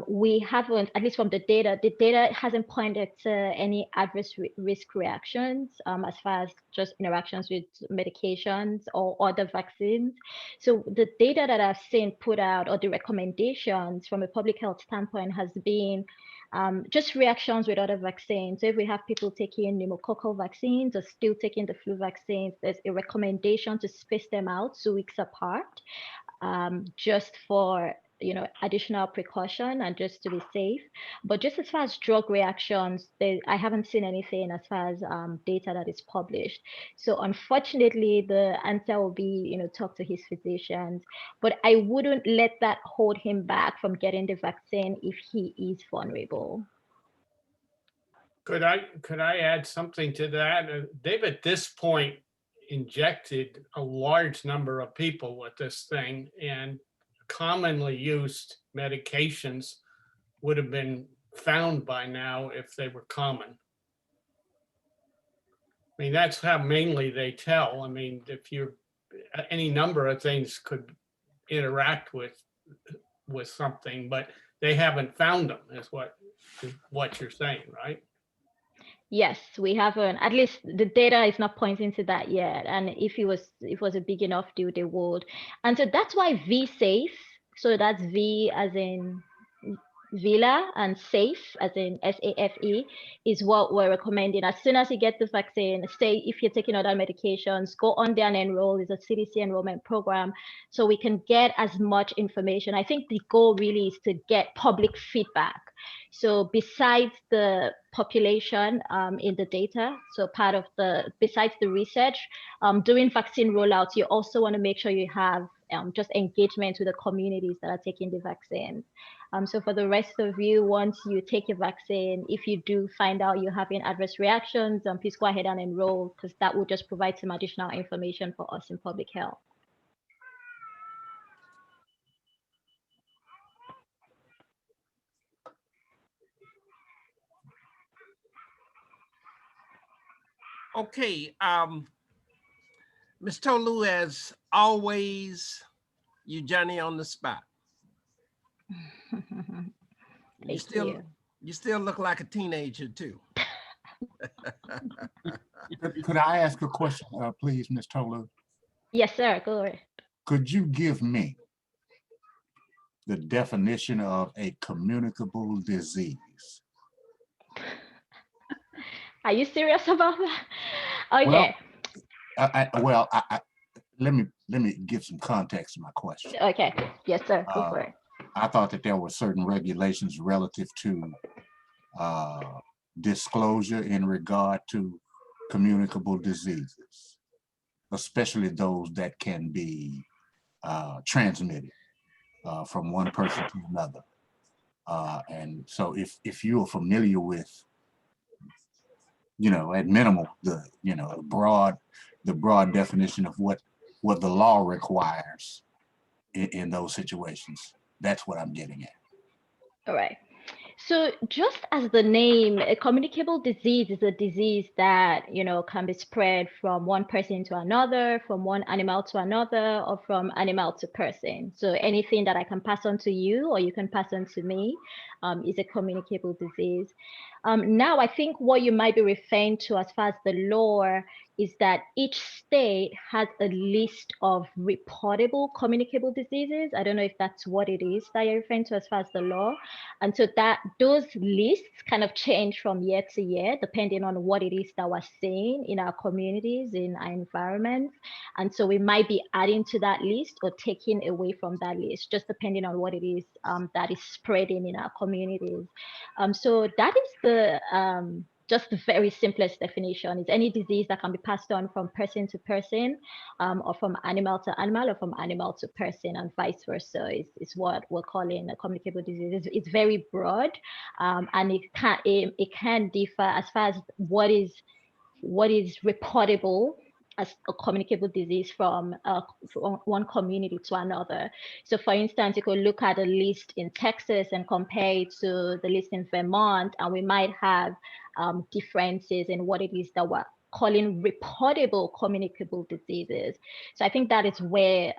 we haven't, at least from the data hasn't pointed to any adverse risk reactions as far as just interactions with medications or other vaccines. So the data that I've seen put out, or the recommendations from a public health standpoint, has been just reactions with other vaccines. So if we have people taking pneumococcal vaccines or still taking the flu vaccines, there's a recommendation to space them out 2 weeks apart, just for additional precaution and just to be safe. But just as far as drug reactions, I haven't seen anything as far as data that is published. So unfortunately, the answer will be, talk to his physicians. But I wouldn't let that hold him back from getting the vaccine if he is vulnerable. Could I add something to that? They've at this point injected a large number of people with this thing, and commonly used medications would have been found by now if they were common. I mean, that's how mainly they tell. I mean, if you're, any number of things could interact with something, but they haven't found them, is what you're saying, right? Yes, we haven't. At least the data is not pointing to that yet. And if it was a big enough deal, they would. And so that's why V-Safe, so that's V as in Villa and safe as in SAFE, is what we're recommending. As soon as you get the vaccine, say if you're taking other medications, go on there and enroll. It's a CDC enrollment program, so we can get as much information. I think the goal really is to get public feedback. So besides the population in the data, so besides the research, doing vaccine rollouts, you also want to make sure you have just engagement with the communities that are taking the vaccine. So for the rest of you, once you take your vaccine, if you do find out you're having adverse reactions, please go ahead and enroll, because that will just provide some additional information for us in public health. Okay, Ms. Tolu, as always, you Johnny on the spot. You still look like a teenager too. Could I ask a question, please, Ms. Tolu? Yes, sir. Go ahead. Could you give me the definition of a communicable disease? Are you serious about that? Okay. Well, let me give some context to my question. Okay. Yes, sir. Go for it. I thought that there were certain regulations relative to disclosure in regard to communicable diseases, especially those that can be transmitted from one person to another. And so if you are familiar with, at minimum, the broad definition of what the law requires in those situations, that's what I'm getting at. All right. So just as the name, a communicable disease is a disease that, can be spread from one person to another, from one animal to another, or from animal to person. So anything that I can pass on to you or you can pass on to me is a communicable disease. Now, I think what you might be referring to as far as the law is that each state has a list of reportable communicable diseases. I don't know if that's what it is that you're referring to as far as the law. And so that those lists kind of change from year to year, depending on what it is that we're seeing in our communities, in our environments. And so we might be adding to that list or taking away from that list, just depending on what it is that is spreading in our communities. So that is the just the very simplest definition. Is any disease that can be passed on from person to person, or from animal to animal, or from animal to person, and vice versa is what we're calling a communicable disease. It's very broad, and it can differ as far as what is reportable as a communicable disease from one community to another. So for instance, you could look at a list in Texas and compare it to the list in Vermont, and we might have differences in what it is that we're calling reportable communicable diseases. So I think that is where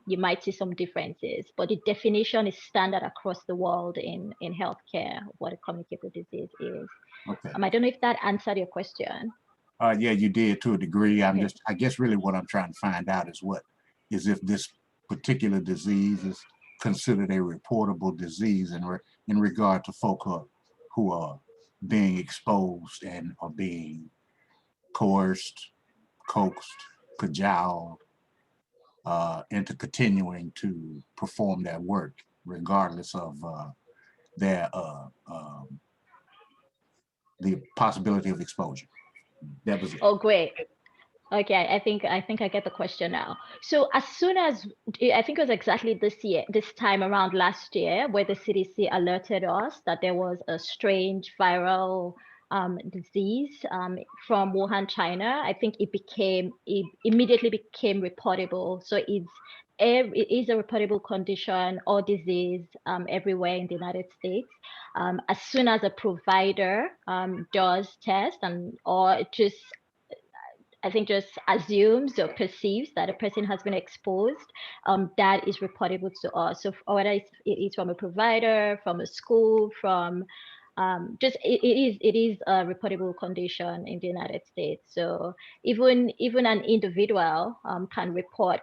you might see some differences, but the definition is standard across the world in healthcare, what a communicable disease is. Okay. I don't know if that answered your question. Yeah, you did to a degree. I guess really what I'm trying to find out is if this particular disease is considered a reportable disease in regard to folk who are being exposed and are being coerced, coaxed, cajoled into continuing to perform their work, regardless of the possibility of exposure. That was it. Oh, great. Okay, I think I get the question now. So as soon as, I think it was exactly this time around last year, where the CDC alerted us that there was a strange viral disease from Wuhan, China, I think it immediately became reportable. So it is a reportable condition or disease everywhere in the United States. As soon as a provider does test or just assumes or perceives that a person has been exposed, that is reportable to us. So whether it is from a provider, from a school, from it is a reportable condition in the United States. So even an individual can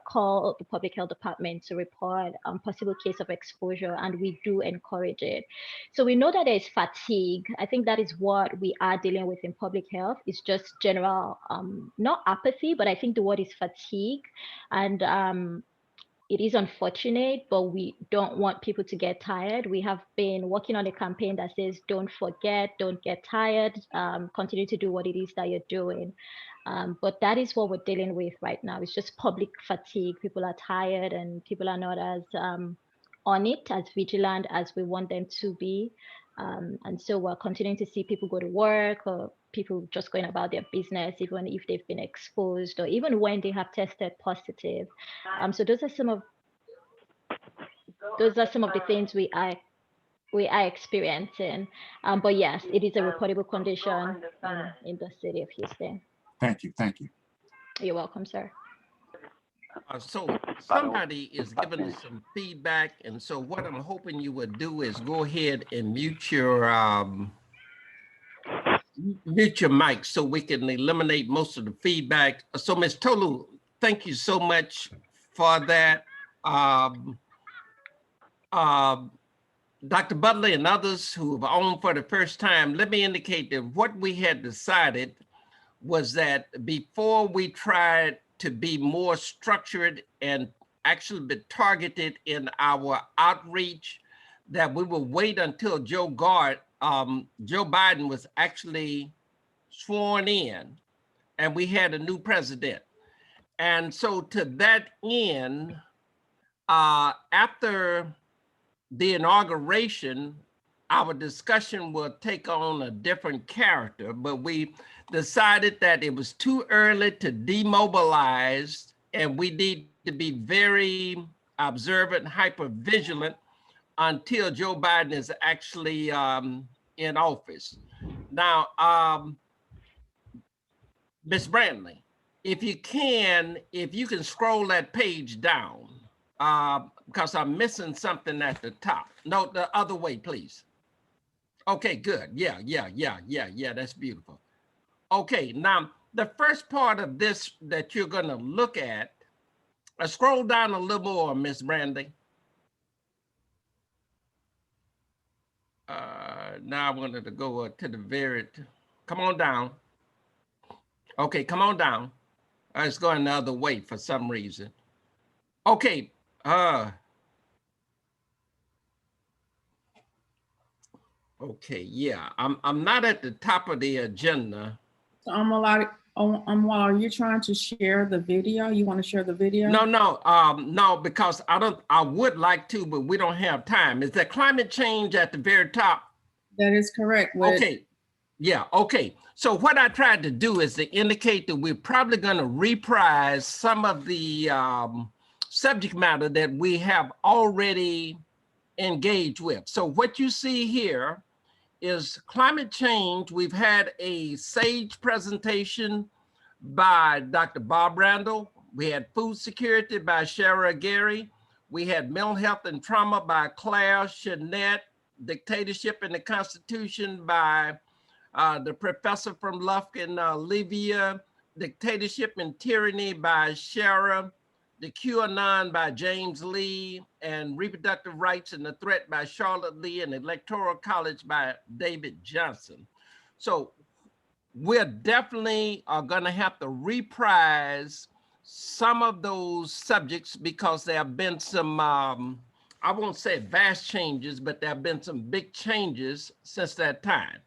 call the public health department to report possible case of exposure, and we do encourage it. So we know that there is fatigue. I think that is what we are dealing with in public health. It's just general, not apathy, but I think the word is fatigue. And it is unfortunate, but we don't want people to get tired. We have been working on a campaign that says, don't forget, don't get tired, continue to do what it is that you're doing. But that is what we're dealing with right now. It's just public fatigue. People are tired and people are not as on it, as vigilant as we want them to be. And so we're continuing to see people go to work, or people just going about their business, even if they've been exposed, or even when they have tested positive. So those are some of the things we are experiencing. But yes, it is a reportable condition in the city of Houston. Thank you. Thank you. You're welcome, sir. So somebody is giving us some feedback, and so what I'm hoping you would do is go ahead and mute your mic so we can eliminate most of the feedback. So Ms. Tolu, thank you so much for that. Dr. Butler and others who have owned for the first time, let me indicate that what we had decided was that before we tried to be more structured and actually be targeted in our outreach, that we will wait until Joe Biden was actually sworn in and we had a new president. And so to that end, after the inauguration, our discussion will take on a different character, but we decided that it was too early to demobilize, and we need to be very observant, hyper vigilant until Joe Biden is actually in office. Now, Ms. Brantley, if you can scroll that page down, because I'm missing something at the top. No, the other way, please. Okay, good. Yeah, that's beautiful. Okay, now the first part of this that you're gonna look at, scroll down a little more, Ms. Brandy. Now I wanted to go to the very, come on down. Okay, come on down. It's going the other way for some reason. Okay, okay, yeah, I'm not at the top of the agenda. So are you trying to share the video? You want to share the video? No, because I would like to, but we don't have time. Is that climate change at the very top? That is correct. Okay, yeah, okay. So what I tried to do is to indicate that we're probably going to reprise some of the subject matter that we have already engaged with. So what you see here is climate change. We've had a SAGE presentation by Dr. Bob Randall. We had food security by Shara Gary. We had mental health and trauma by Claire Chanette. Dictatorship and the Constitution by the professor from Lufkin, Livia. Dictatorship and Tyranny by Shara. The QAnon by James Lee, and Reproductive Rights and the Threat by Charlotte Lee, and Electoral College by David Johnson. So we're definitely going to have to reprise some of those subjects because there have been some, I won't say vast changes, but there have been some big changes since that time.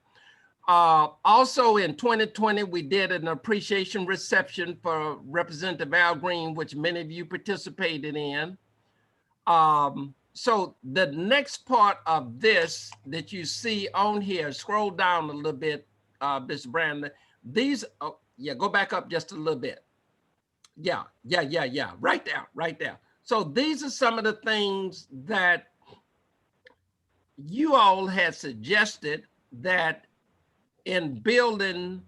Also in 2020, we did an appreciation reception for Representative Al Green, which many of you participated in. So the next part of this that you see on here, scroll down a little bit, Ms. Brandon. These, yeah, go back up just a little bit. Yeah, right there. So these are some of the things that you all had suggested that in building,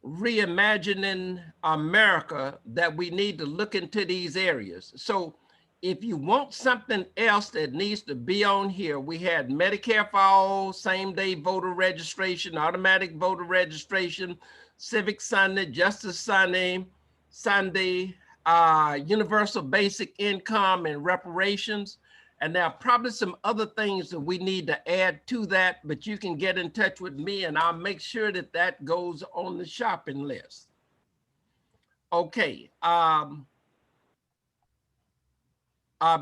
reimagining America, that we need to look into these areas. So if you want something else that needs to be on here, we had Medicare for all, same-day voter registration, automatic voter registration, Civic Sunday, Justice Sunday, universal basic income and reparations. And there are probably some other things that we need to add to that, but you can get in touch with me and I'll make sure that that goes on the shopping list. Okay,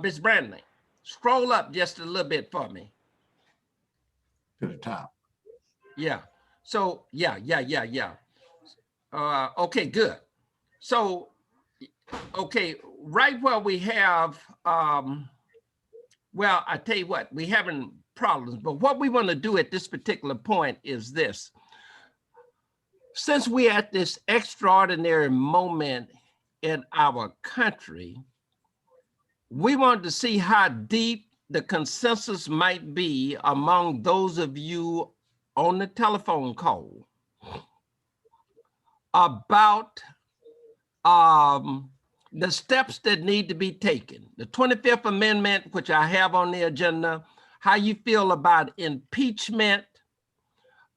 Ms. Brantley, scroll up just a little bit for me. To the top. Yeah, so yeah. Okay, good. So, okay, right where we have, well, I tell you what, we having problems, but what we want to do at this particular point is this. Since we're at this extraordinary moment in our country, we want to see how deep the consensus might be among those of you on the telephone call about the steps that need to be taken. The 25th Amendment, which I have on the agenda, how you feel about impeachment,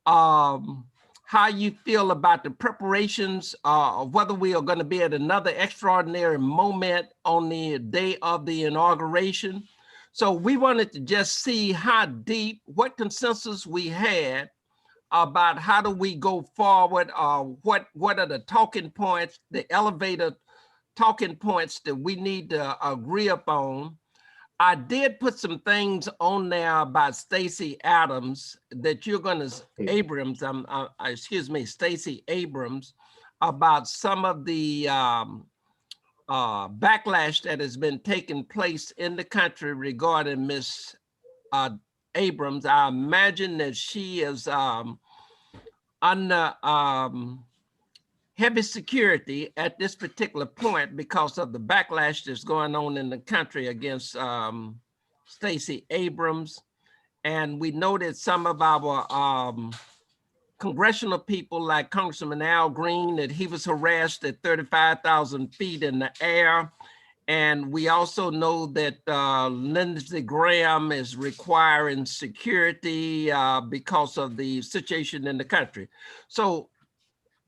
how you feel about the preparations, whether we are going to be at another extraordinary moment on the day of the inauguration. So we wanted to just see how deep, what consensus we had about how do we go forward, what are the talking points, the elevator talking points that we need to agree upon. I did put some things on there about Stacey Abrams that you're going to, excuse me, Stacey Abrams, about some of the backlash that has been taking place in the country regarding Miss Abrams. I imagine that she is under heavy security at this particular point because of the backlash that's going on in the country against Stacey Abrams. And we know that some of our congressional people like Congressman Green, that he was harassed at 35,000 feet in the air. And we also know that Lindsey Graham is requiring security because of the situation in the country. So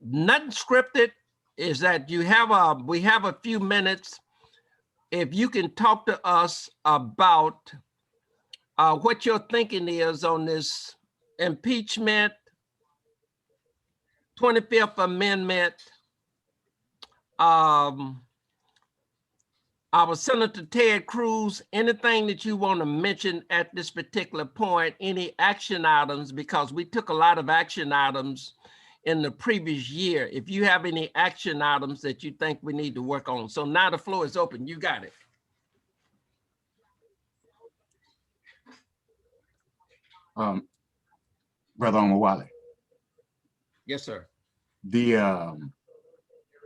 nothing scripted, is that you have we have a few minutes. If you can talk to us about what your thinking is on this impeachment, 25th Amendment, our Senator Ted Cruz, anything that you want to mention at this particular point, any action items, because we took a lot of action items in the previous year. If you have any action items that you think we need to work on. So now the floor is open. You got it. Brother Omowale. Yes, sir. The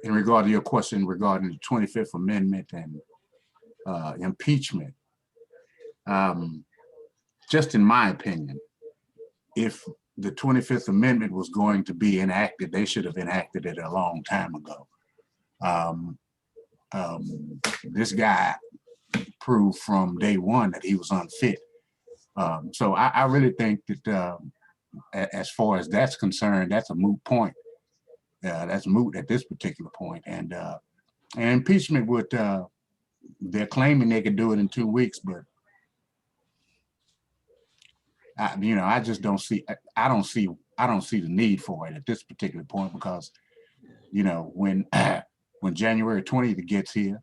in regard to your question regarding the 25th Amendment and impeachment, just in my opinion, if the 25th Amendment was going to be enacted, they should have enacted it a long time ago. This guy proved from day one that he was unfit. So I really think that as far as that's concerned, that's a moot point. That's moot at this particular point. And impeachment would, they're claiming they could do it in 2 weeks, but I just don't see, I don't see the need for it at this particular point, because, when January 20th gets here,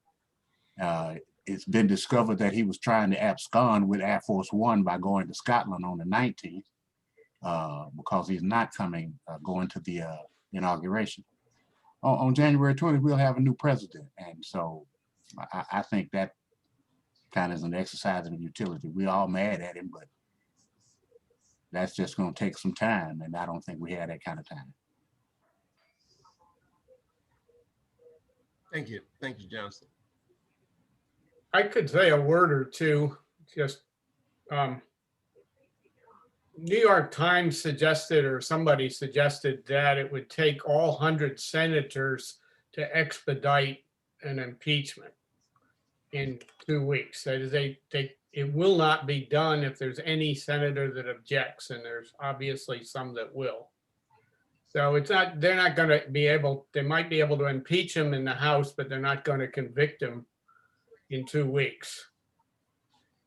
it's been discovered that he was trying to abscond with Air Force One by going to Scotland on the 19th, because he's not going to the inauguration. On January 20th, we'll have a new president. And so I think that kind of is an exercise in utility. We're all mad at him, but that's just going to take some time, and I don't think we have that kind of time. Thank you. Thank you, Johnson. I could say a word or two. Just New York Times suggested, or somebody suggested, that it would take all 100 senators to expedite an impeachment in 2 weeks. That is, it will not be done if there's any senator that objects, and there's obviously some that will. So it's not, they're not going to be able, they might be able to impeach him in the House, but they're not going to convict him in 2 weeks.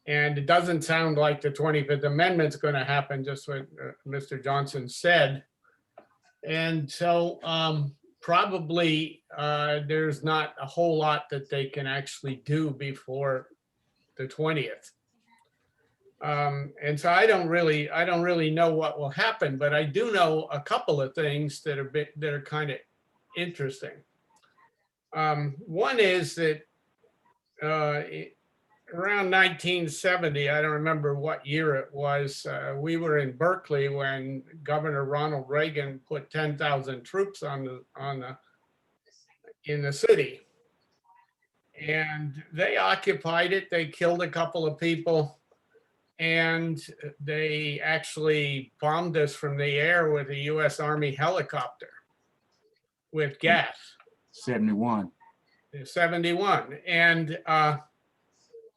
And it doesn't sound like the 25th Amendment is going to happen, just what Mr. Johnson said. And so probably there's not a whole lot that they can actually do before the 20th. And so I don't really know what will happen, but I do know a couple of things that are kind of interesting. One is that around 1970, I don't remember what year it was, we were in Berkeley when Governor Ronald Reagan put 10,000 troops in the city. And they occupied it, they killed a couple of people, and they actually bombed us from the air with a US Army helicopter with gas. 71. 71. And,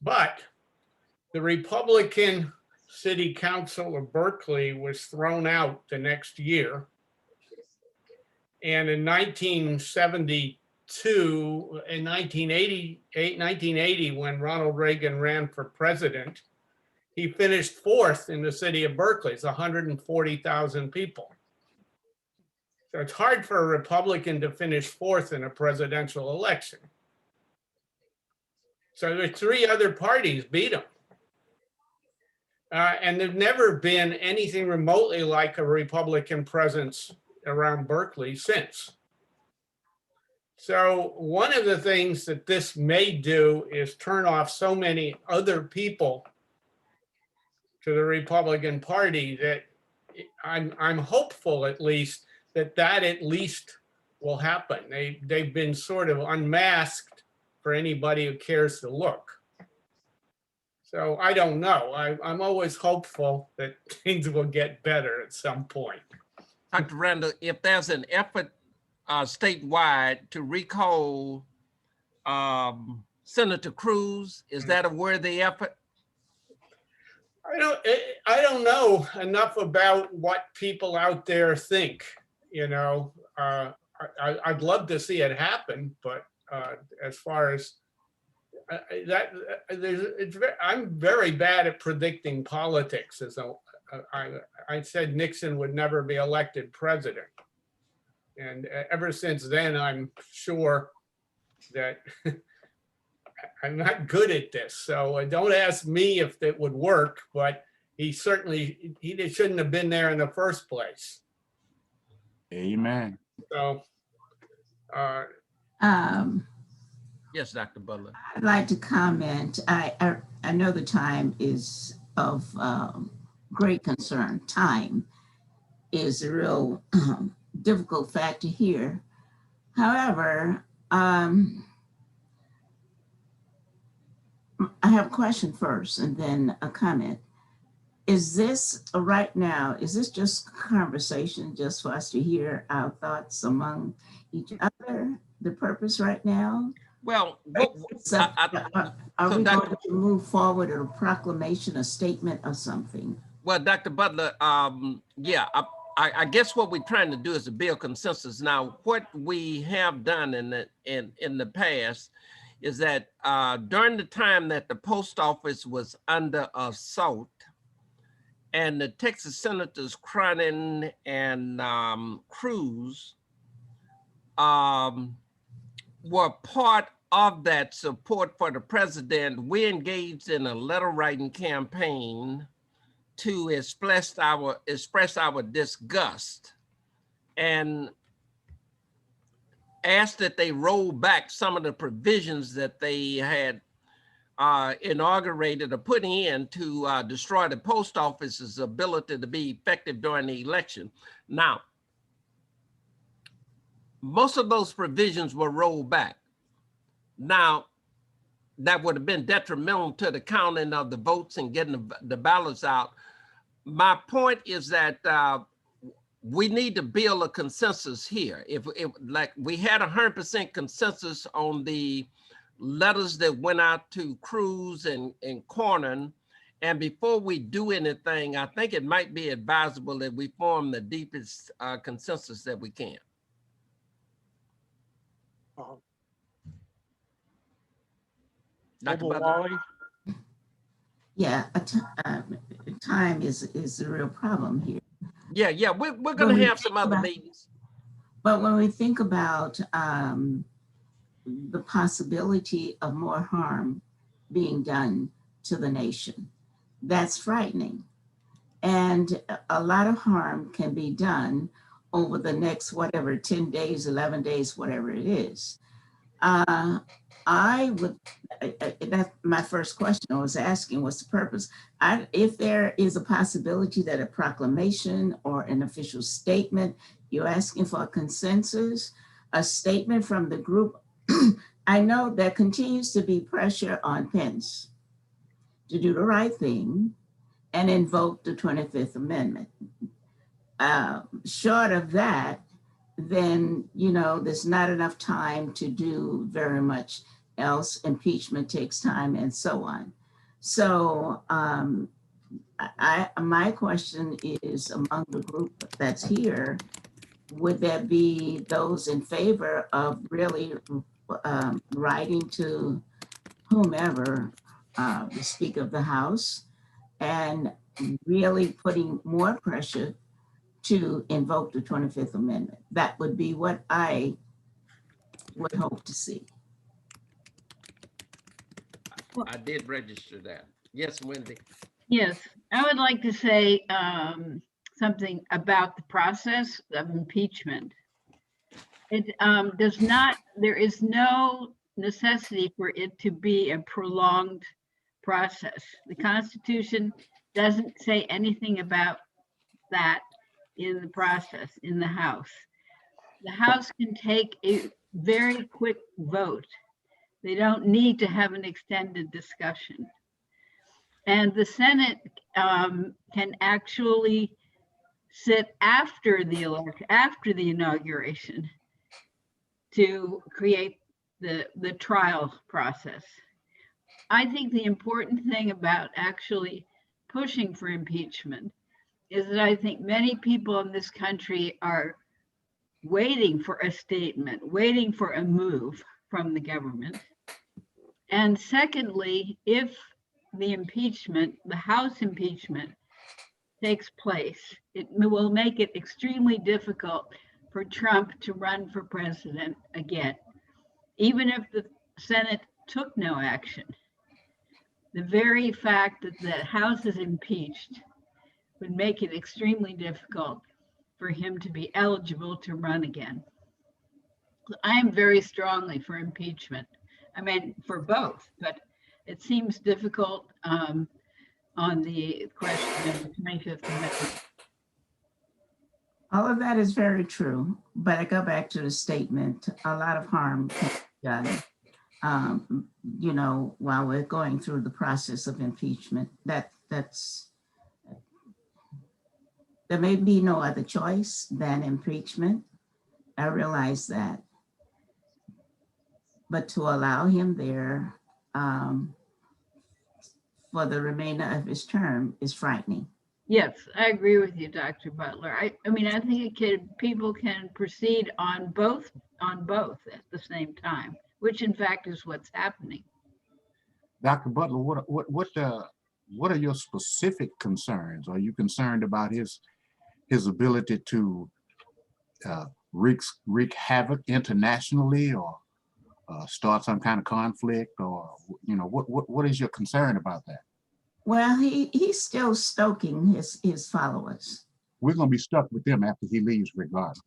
but the Republican City Council of Berkeley was thrown out the next year. And in 1980, when Ronald Reagan ran for president, he finished fourth in the city of Berkeley. It's 140,000 people. So it's hard for a Republican to finish fourth in a presidential election. So the three other parties beat him. And there's never been anything remotely like a Republican presence around Berkeley since. So one of the things that this may do is turn off so many other people to the Republican Party that I'm hopeful at least that at least will happen. They've been sort of unmasked for anybody who cares to look. So I don't know. I'm always hopeful that things will get better at some point. Dr. Randall, if there's an effort statewide to recall Senator Cruz, is that a worthy effort? I don't know enough about what people out there think. You know, I'd love to see it happen, but as far as I'm very bad at predicting politics. As I said, Nixon would never be elected president, and ever since then, I'm sure that I'm not good at this. So don't ask me if it would work, but he shouldn't have been there in the first place. Amen. So, yes, Dr. Butler. I'd like to comment. I know the time is of great concern. Time is a real difficult factor here. However, I have a question first and then a comment. Is this right now, is this just conversation just for us to hear our thoughts among each other, the purpose right now? Well, are we going to move forward with a proclamation, a statement or something? Well, Dr. Butler, yeah, I guess what we're trying to do is to build consensus. Now, what we have done in the past is that during the time that the post office was under assault, and the Texas Senators Cronin and Cruz were part of that support for the president, we engaged in a letter writing campaign to express our disgust and asked that they roll back some of the provisions that they had inaugurated or put in to destroy the post office's ability to be effective during the election. Now, most of those provisions were rolled back. Now, that would have been detrimental to the counting of the votes and getting the ballots out. My point is that we need to build a consensus here. If like we had 100% consensus on the letters that went out to Cruz and Cronin, and before we do anything, I think it might be advisable that we form the deepest consensus that we can. Dr. Butler? Yeah, time is a real problem here. Yeah, we're going to have some other meetings. But when we think about the possibility of more harm being done to the nation, that's frightening. And a lot of harm can be done over the next, whatever, 10 days, 11 days, whatever it is. I would, that's my first question I was asking, what's the purpose? If there is a possibility that a proclamation or an official statement, you're asking for a consensus, a statement from the group. I know there continues to be pressure on Pence to do the right thing and invoke the 25th Amendment. Short of that, then, you know, there's not enough time to do very much else. Impeachment takes time and so on. So my question is, among the group that's here, would there be those in favor of really writing to whomever, the Speaker of the House, and really putting more pressure to invoke the 25th Amendment? That would be what I would hope to see. I did register that. Yes, Wendy. Yes, I would like to say something about the process of impeachment. It does not, there is no necessity for it to be a prolonged process. The Constitution doesn't say anything about that in the process in the House. The House can take a very quick vote. They don't need to have an extended discussion. And the Senate can actually sit after the election, after the inauguration, to create the trial process. I think the important thing about actually pushing for impeachment is that I think many people in this country are waiting for a statement, waiting for a move from the government. And secondly, if the impeachment, the House impeachment takes place, it will make it extremely difficult for Trump to run for president again. Even if the Senate took no action, the very fact that the House is impeached would make it extremely difficult for him to be eligible to run again. I am very strongly for impeachment. I mean, for both, but it seems difficult on the question of the 25th Amendment. All of that is very true, but I go back to the statement, a lot of harm can be done, you know, while we're going through the process of impeachment. That's there may be no other choice than impeachment. I realize that. But to allow him there for the remainder of his term is frightening. Yes, I agree with you, Dr. Butler. I mean, I think people can proceed on both at the same time, which in fact is what's happening. Dr. Butler, what are your specific concerns? Are you concerned about his ability to wreak havoc internationally, or start some kind of conflict, or, you know, what is your concern about that? Well, he's still stoking his followers. We're going to be stuck with them after he leaves regardless.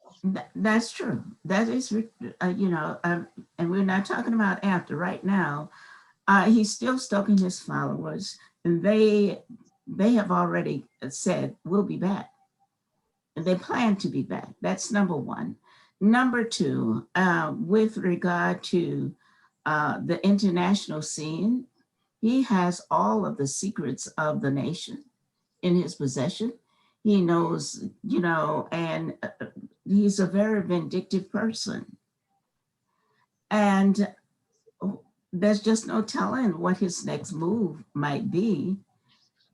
That's true. That is, you know, and we're not talking about after. Right now, he's still stoking his followers, and they have already said, we'll be back. And they plan to be back. That's number one. Number two, with regard to the international scene, he has all of the secrets of the nation in his possession. He knows, you know, and he's a very vindictive person. And there's just no telling what his next move might be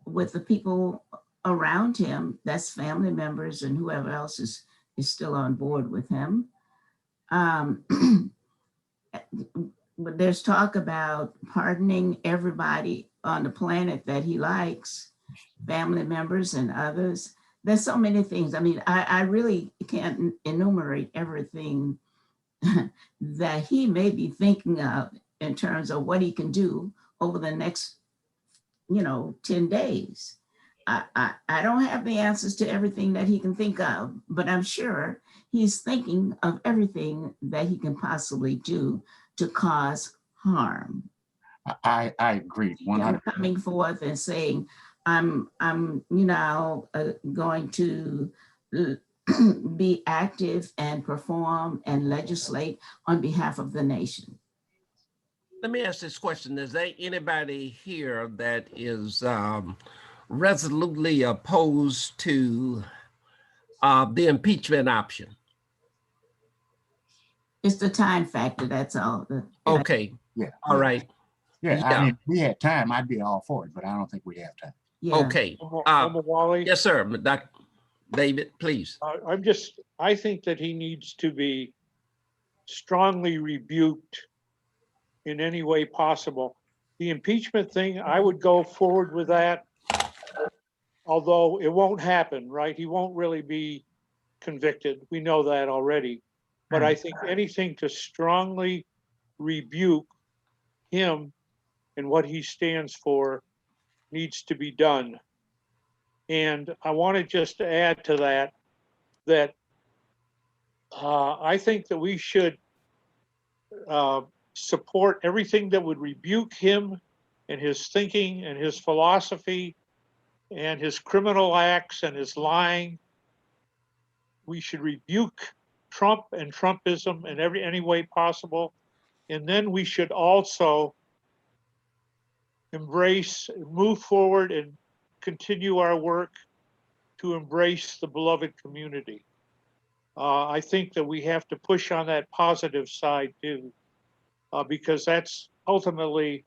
with the people around him, that's family members and whoever else is still on board with him. But there's talk about pardoning everybody on the planet that he likes, family members and others. There's so many things. I mean, I really can't enumerate everything that he may be thinking of in terms of what he can do over the next, you know, 10 days. I don't have the answers to everything that he can think of, but I'm sure he's thinking of everything that he can possibly do to cause harm. I agree. Him coming forth and saying, I'm going to be active and perform and legislate on behalf of the nation. Let me ask this question. Is there anybody here that is resolutely opposed to the impeachment option? It's the time factor, that's all. Okay. Yeah. All right. Yeah, I mean, if we had time, I'd be all for it, but I don't think we have time. Yeah. Okay. Omowale? Yes, sir. Dr. David, please. I think that he needs to be strongly rebuked in any way possible. The impeachment thing, I would go forward with that, although it won't happen, right? He won't really be convicted. We know that already. But I think anything to strongly rebuke him and what he stands for needs to be done. And I wanted just to add to that, I think that we should support everything that would rebuke him and his thinking and his philosophy and his criminal acts and his lying. We should rebuke Trump and Trumpism in any way possible. And then we should also move forward and continue our work to embrace the beloved community. I think that we have to push on that positive side too, because that's ultimately,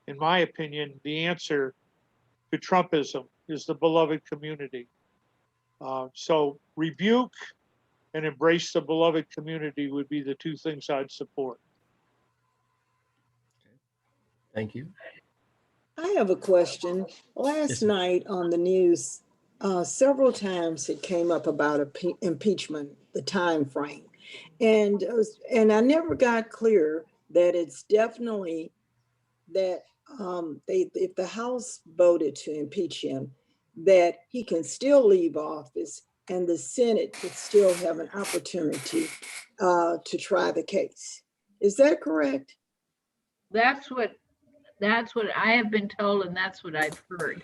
in my opinion, the answer to Trumpism is the beloved community. So rebuke and embrace the beloved community would be the two things I'd support. Thank you. I have a question. Last night on the news, several times it came up about impeachment, the time frame. And I never got clear that it's definitely that if the House voted to impeach him, that he can still leave office and the Senate could still have an opportunity to try the case. Is that correct? That's what I have been told, and that's what I've heard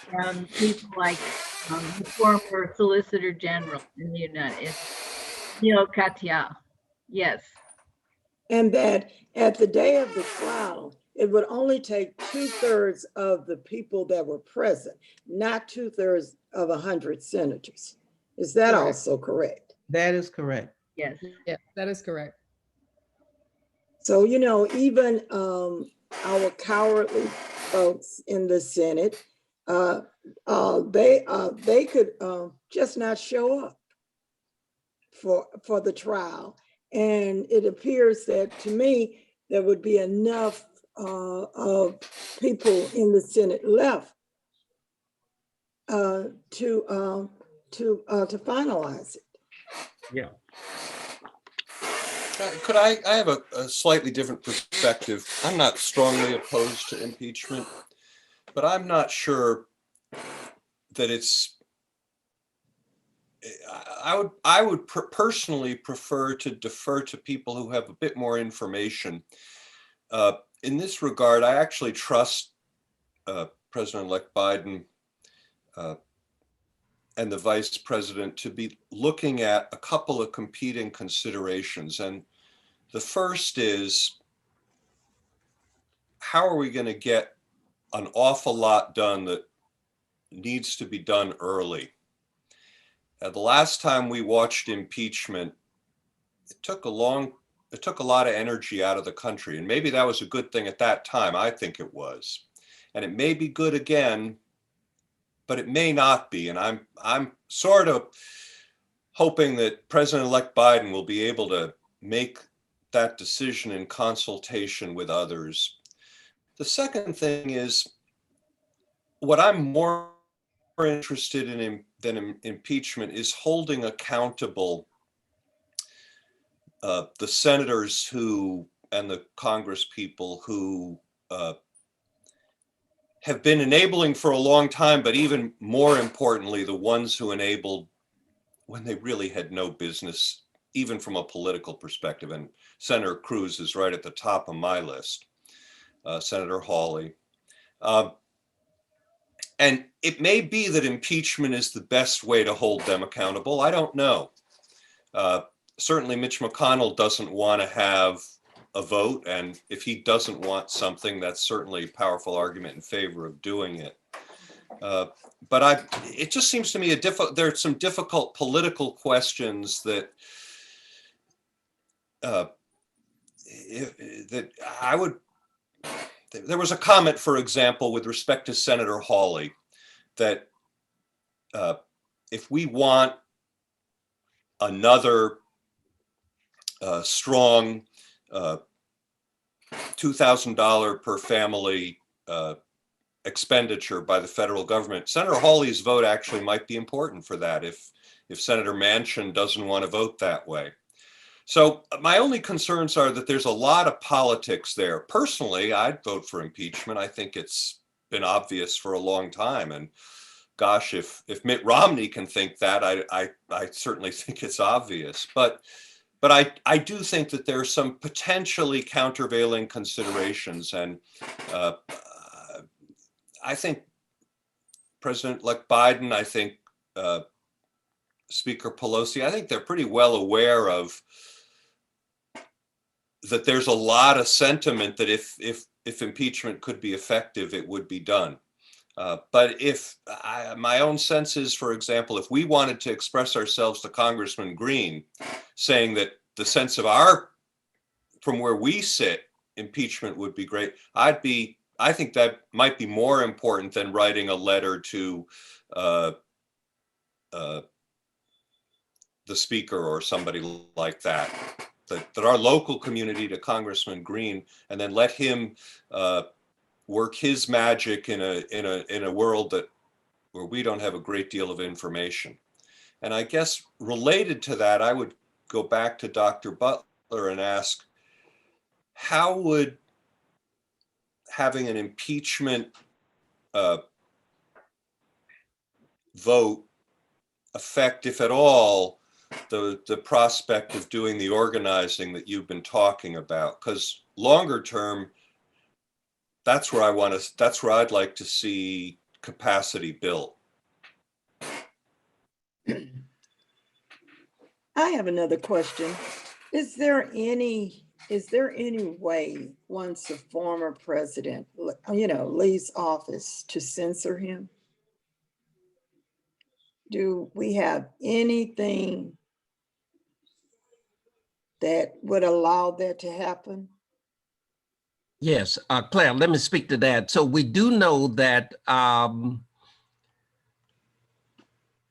from people like the former Solicitor General in the United States. Yes. And that at the day of the trial, it would only take 2/3 of the people that were present, not 2/3 of 100 senators. Is that Correct. also correct? That is correct. Yes. Yeah, that is correct. So, even our cowardly folks in the Senate, they could just not show up for the trial. And it appears that, to me, there would be enough of people in the Senate left to finalize it. Yeah. Could I have a slightly different perspective. I'm not strongly opposed to impeachment, but I'm not sure that I would personally prefer to defer to people who have a bit more information. In this regard, I actually trust President-elect Biden and the vice president to be looking at a couple of competing considerations. And the first is, how are we going to get an awful lot done that needs to be done early? The last time we watched impeachment, it took a lot of energy out of the country. And maybe that was a good thing at that time. I think it was. And it may be good again, but it may not be. And I'm sort of hoping that President-elect Biden will be able to make that decision in consultation with others. The second thing is, what I'm more interested in than impeachment is holding accountable the senators and the Congress people who have been enabling for a long time, but even more importantly, the ones who enabled when they really had no business, even from a political perspective. And Senator Cruz is right at the top of my list, Senator Hawley. And it may be that impeachment is the best way to hold them accountable. I don't know. Certainly Mitch McConnell doesn't want to have a vote. And if he doesn't want something, that's certainly a powerful argument in favor of doing it. But it just seems to me there are some difficult political questions that that I would. There was a comment, for example, with respect to Senator Hawley, that if we want another strong $2,000 per family expenditure by the federal government, Senator Hawley's vote actually might be important for that if Senator Manchin doesn't want to vote that way. So my only concerns are that there's a lot of politics there. Personally, I'd vote for impeachment. I think it's been obvious for a long time. And gosh, if Mitt Romney can think that, I certainly think it's obvious. But I do think that there are some potentially countervailing considerations. And I think President-elect Biden, I think Speaker Pelosi, I think they're pretty well aware of that there's a lot of sentiment that if impeachment could be effective, it would be done. But my own sense is, for example, if we wanted to express ourselves to Congressman Green, saying that the sense of from where we sit, impeachment would be great, I think that might be more important than writing a letter to the speaker or somebody like that. That our local community to Congressman Green, and then let him work his magic in a world where we don't have a great deal of information. And I guess related to that, I would go back to Dr. Butler and ask, how would having an impeachment vote affect, if at all, the prospect of doing the organizing that you've been talking about? Because longer term, that's where I'd like to see capacity built. I have another question. Is there any way once a former president, leaves office to censor him? Do we have anything that would allow that to happen? Yes, Claire, let me speak to that. So we do know that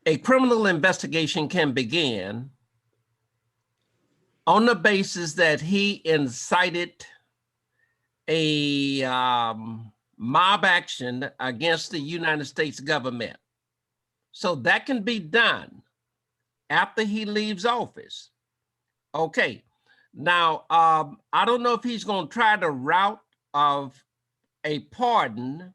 a criminal investigation can begin on the basis that he incited a mob action against the United States government. So that can be done after he leaves office. Okay. Now, I don't know if he's going to try the route of a pardon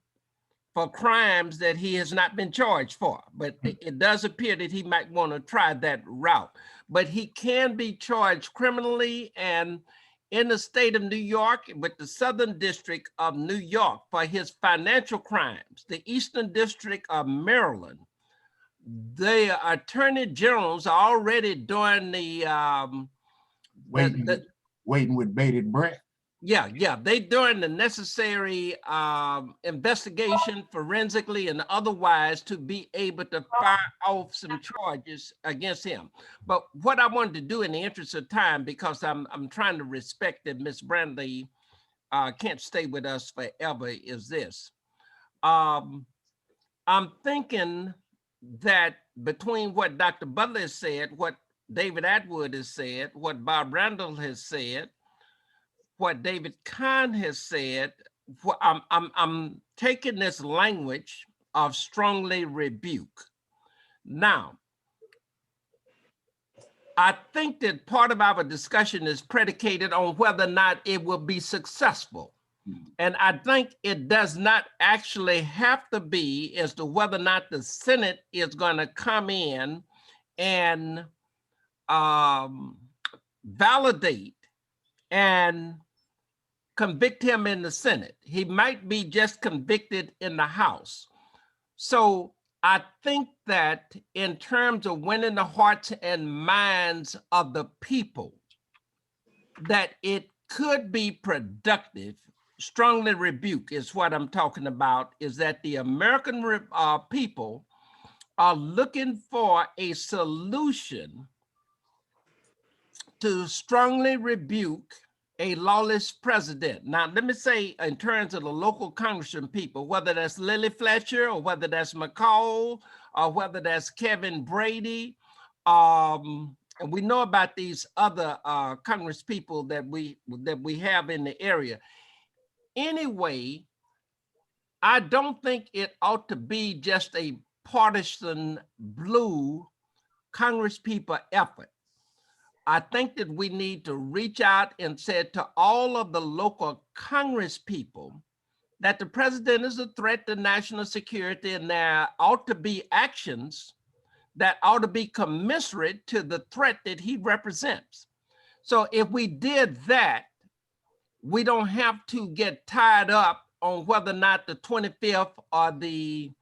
for crimes that he has not been charged for, but it does appear that he might want to try that route. But he can be charged criminally, and in the state of New York, with the Southern District of New York for his financial crimes, the Eastern District of Maryland, the attorney generals are already doing the waiting with bated breath. Yeah, they doing the necessary investigation forensically and otherwise to be able to fire off some charges against him. But what I wanted to do in the interest of time, because I'm trying to respect that Ms. Brantley can't stay with us forever, is this. I'm thinking that between what Dr. Butler has said, what David Atwood has said, what Bob Randall has said, what David Kahne has said, I'm taking this language of strongly rebuke. Now, I think that part of our discussion is predicated on whether or not it will be successful. And I think it does not actually have to be as to whether or not the Senate is going to come in and validate and convict him in the Senate. He might be just convicted in the House. So I think that in terms of winning the hearts and minds of the people, that it could be productive. Strongly rebuke is what I'm talking about, is that the American people are looking for a solution to strongly rebuke a lawless president. Now, let me say in terms of the local congressman people, whether that's Lily Fletcher or whether that's McCall or whether that's Kevin Brady, and we know about these other Congress people that we have in the area. Anyway, I don't think it ought to be just a partisan blue Congress people effort. I think that we need to reach out and say to all of the local Congress people that the president is a threat to national security, and there ought to be actions that ought to be commensurate to the threat that he represents. So if we did that, we don't have to get tied up on whether or not the 25th or the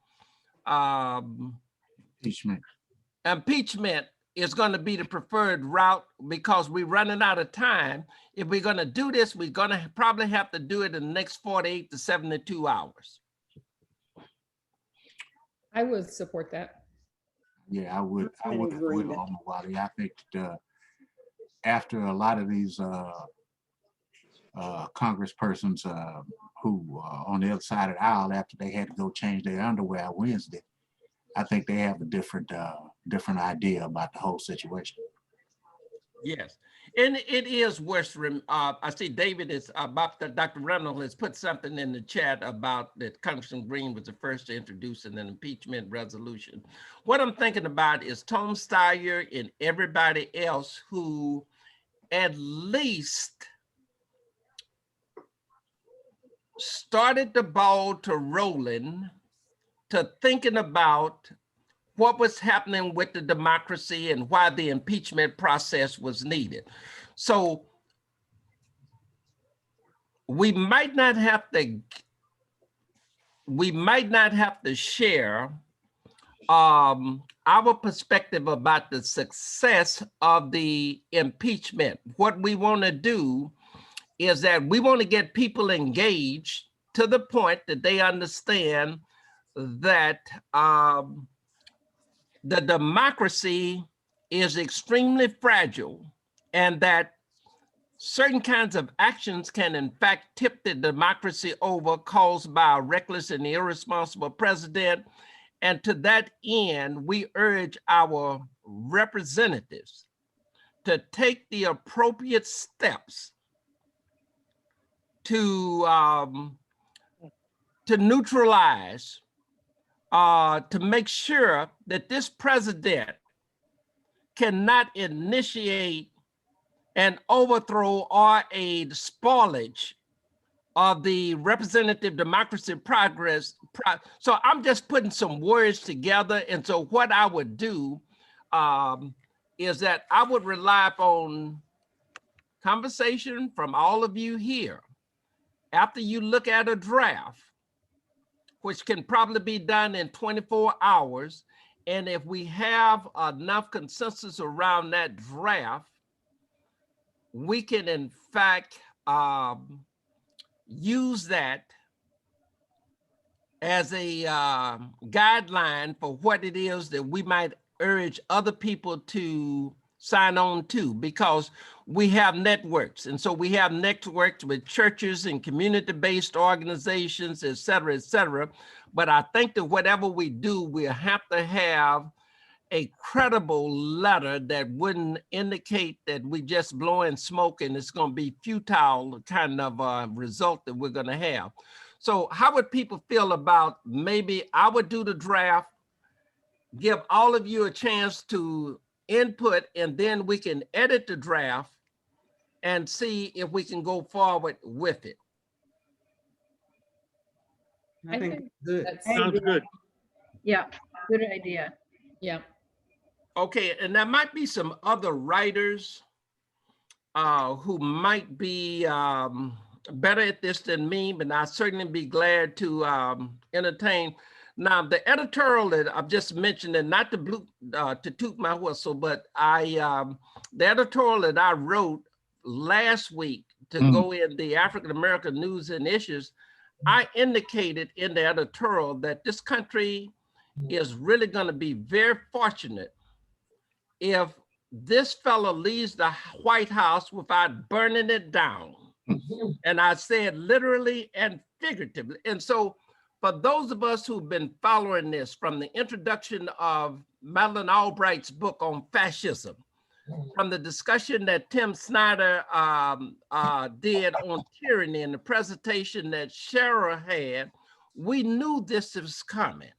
impeachment is going to be the preferred route, because we're running out of time. If we're going to do this, we're going to probably have to do it in the next 48 to 72 hours. I would support that. Yeah, I would Omowale. I think after a lot of these congresspersons who on the other side of the aisle, after they had to go change their underwear Wednesday, I think they have a different idea about the whole situation. Yes, and it is worse. I see David is about Dr. Randall has put something in the chat about that Congressman Green was the first to introduce an impeachment resolution. What I'm thinking about is Tom Steyer and everybody else who at least started the ball to rolling, to thinking about what was happening with the democracy and why the impeachment process was needed. So we might not have to share our perspective about the success of the impeachment. What we want to do is that we want to get people engaged to the point that they understand that the democracy is extremely fragile, and that certain kinds of actions can in fact tip the democracy over, caused by a reckless and irresponsible president. And to that end, we urge our representatives to take the appropriate steps to neutralize, to make sure that this president cannot initiate an overthrow or a spoilage of the representative democracy progress. So I'm just putting some words together. And so what I would do is that I would rely upon conversation from all of you here. After you look at a draft, which can probably be done in 24 hours, and if we have enough consensus around that draft, we can in fact use that as a guideline for what it is that we might urge other people to sign on to, because we have networks. And so we have networks with churches and community-based organizations, et cetera, et cetera. But I think that whatever we do, we have to have a credible letter that wouldn't indicate that we just blowing smoke and it's going to be futile kind of result that we're going to have. So how would people feel about, maybe I would do the draft, give all of you a chance to input, and then we can edit the draft and see if we can go forward with it. I think good. Sounds good. Yeah, good idea. Yeah. Okay, and there might be some other writers who might be better at this than me, but I'd certainly be glad to entertain. Now, the editorial that I've just mentioned, and not to toot my whistle, but the editorial that I wrote last week to go in the African American News and Issues, I indicated in the editorial that this country is really going to be very fortunate if this fellow leaves the White House without burning it down. And I said literally and figuratively. And so for those of us who've been following this from the introduction of Madeleine Albright's book on fascism, from the discussion that Tim Snyder did on tyranny and the presentation that Cheryl had, we knew this was coming.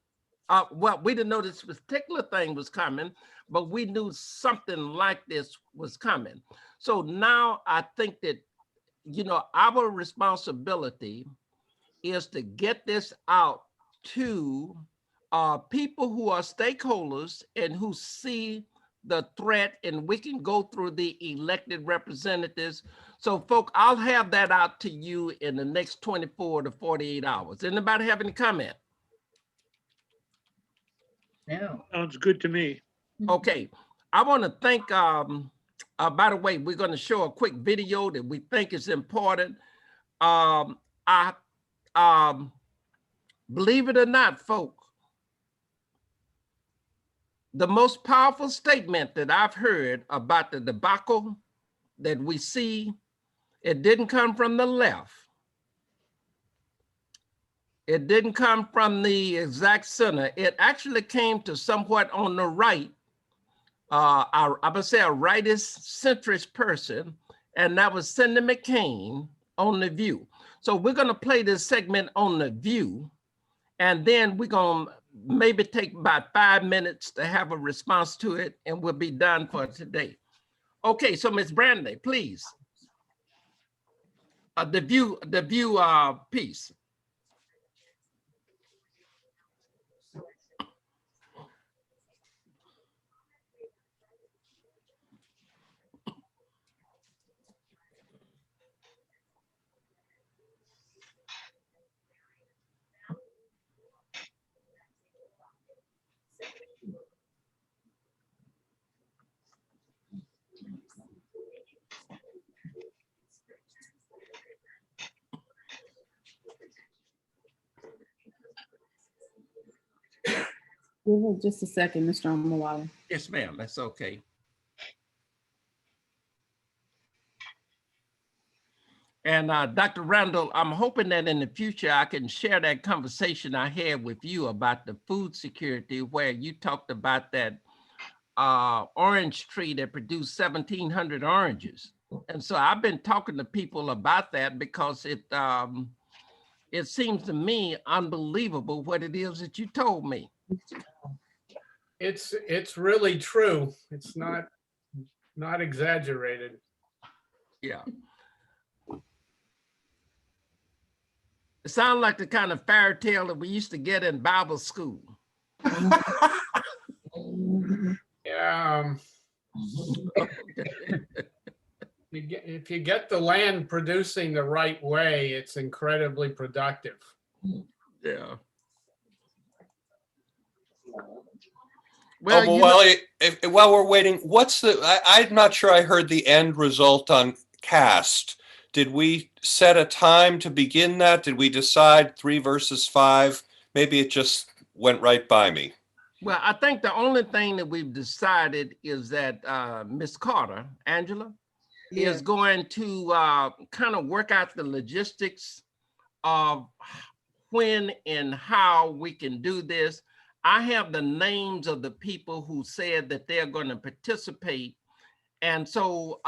Well, we didn't know this particular thing was coming, but we knew something like this was coming. So now I think that, you know, our responsibility is to get this out to people who are stakeholders and who see the threat, and we can go through the elected representatives. So folk, I'll have that out to you in the next 24 to 48 hours. Anybody have any comment? No. Sounds good to me. Okay, I want to thank, by the way, we're going to show a quick video that we think is important. Believe it or not, folk, the most powerful statement that I've heard about the debacle that we see, it didn't come from the left. It didn't come from the exact center. It actually came to somewhat on the right. I would say a rightist centrist person, and that was Cindy McCain on The View. So we're going to play this segment on The View, and then we're going to maybe take about 5 minutes to have a response to it, and we'll be done for today. Okay, so Ms. Brantley, please. The View piece. Give it just a second, Mr. Omowale. Yes, ma'am, that's okay. And Dr. Randall, I'm hoping that in the future I can share that conversation I had with you about the food security, where you talked about that orange tree that produced 1,700 oranges. And so I've been talking to people about that because it seems to me unbelievable what it is that you told me. It's really true. It's not exaggerated. Yeah. It sounds like the kind of fairy tale that we used to get in Bible school. Yeah. If you get the land producing the right way, it's incredibly productive. Yeah. Well, while we're waiting, I'm not sure I heard the end result on CASTE. Did we set a time to begin that? Did we decide 3 versus 5? Maybe it just went right by me. Well, I think the only thing that we've decided is that Ms. Carter, Angela, is going to kind of work out the logistics of when and how we can do this. I have the names of the people who said that they're going to participate. And so,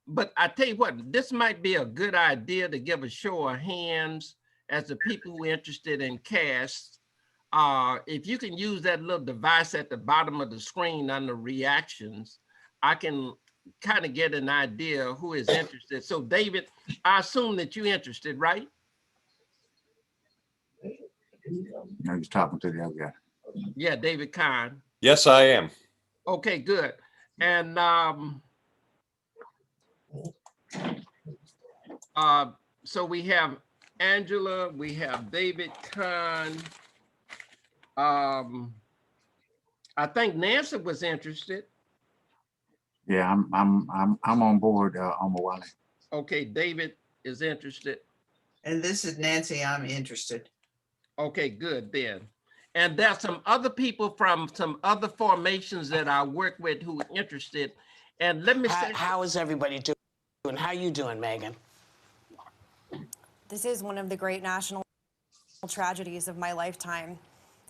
but I tell you what, this might be a good idea to give a show of hands as the people who are interested in CASTE. If you can use that little device at the bottom of the screen under reactions, I can kind of get an idea who is interested. So David, I assume that you're interested, right? I was talking to the other guy. Yeah, David Kahne. Yes, I am. Okay, good. And so we have Angela, we have David Kahne. I think Nancy was interested. Yeah, I'm on board, Omowale. Okay, David is interested. And this is Nancy, I'm interested. Okay, good then. And there's some other people from some other formations that I work with who are interested. And let me say, How is everybody doing? How you doing, Megan? This is one of the great national tragedies of my lifetime.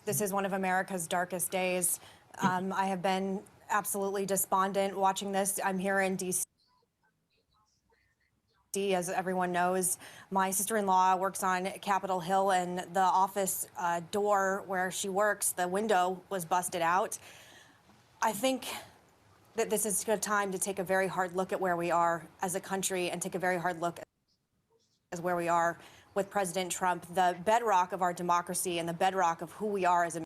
This is one of America's darkest days. I have been absolutely despondent watching this. I'm here in DC. As everyone knows, my sister-in-law works on Capitol Hill, and the office door where she works, the window was busted out. I think that this is a time to take a very hard look at where we are as a country and take a very hard look at where we are with President Trump. The bedrock of our democracy and the bedrock of who we are as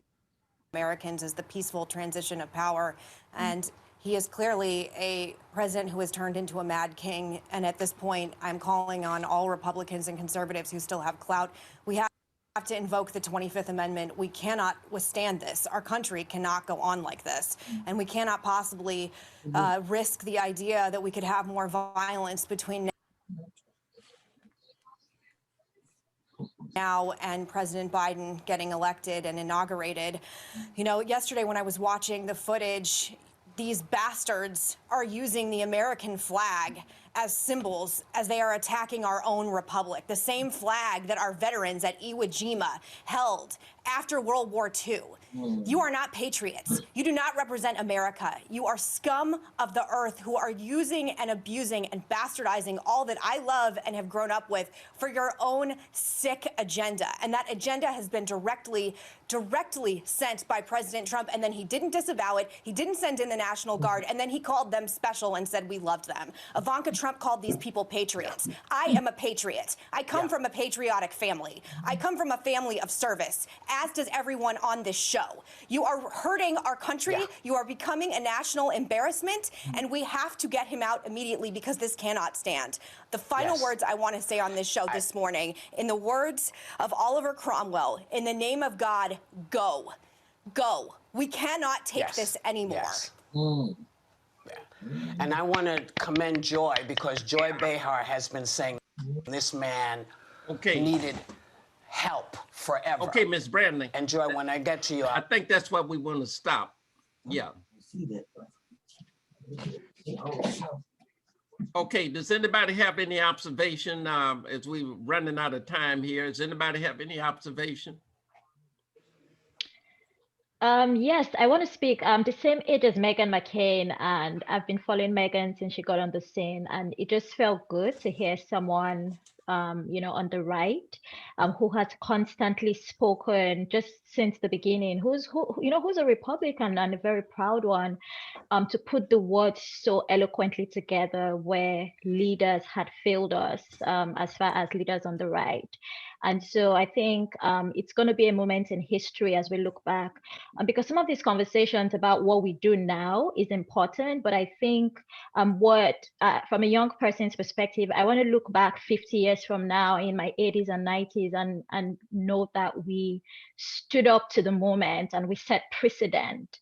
Americans is the peaceful transition of power. And he is clearly a president who has turned into a mad king. And at this point, I'm calling on all Republicans and conservatives who still have clout. We have to invoke the 25th Amendment. We cannot withstand this. Our country cannot go on like this. And we cannot possibly risk the idea that we could have more violence between now and President Biden getting elected and inaugurated. You know, yesterday when I was watching the footage, these bastards are using the American flag as symbols as they are attacking our own republic, the same flag that our veterans at Iwo Jima held after World War II. You are not patriots. You do not represent America. You are scum of the earth who are using and abusing and bastardizing all that I love and have grown up with for your own sick agenda. And that agenda has been directly sent by President Trump, and then he didn't disavow it. He didn't send in the National Guard, and then he called them special and said we loved them. Ivanka Trump called these people patriots. I am a patriot. I come from a patriotic family. I come from a family of service, as does everyone on this show. You are hurting our country. You are becoming a national embarrassment, and we have to get him out immediately because this cannot stand. The final words I want to say on this show this morning, in the words of Oliver Cromwell, in the name of God, go. Go. We cannot take this anymore. And I want to commend Joy, because Joy Behar has been saying this man needed help forever. Okay, Ms. Bradley. And Joy, when I get to you, I think that's what we want to stop. Yeah. Okay, does anybody have any observation as we're running out of time here? Does anybody have any observation? Yes, I want to speak. The same age as Meghan McCain, and I've been following Meghan since she got on the scene, and it just felt good to hear someone, you know, on the right, who has constantly spoken just since the beginning, who's a Republican and a very proud one, to put the words so eloquently together where leaders had failed us, as far as leaders on the right. And so I think it's going to be a moment in history as we look back, because some of these conversations about what we do now is important. But I think from a young person's perspective, I want to look back 50 years from now in my 80s and 90s and know that we stood up to the moment and we set precedent.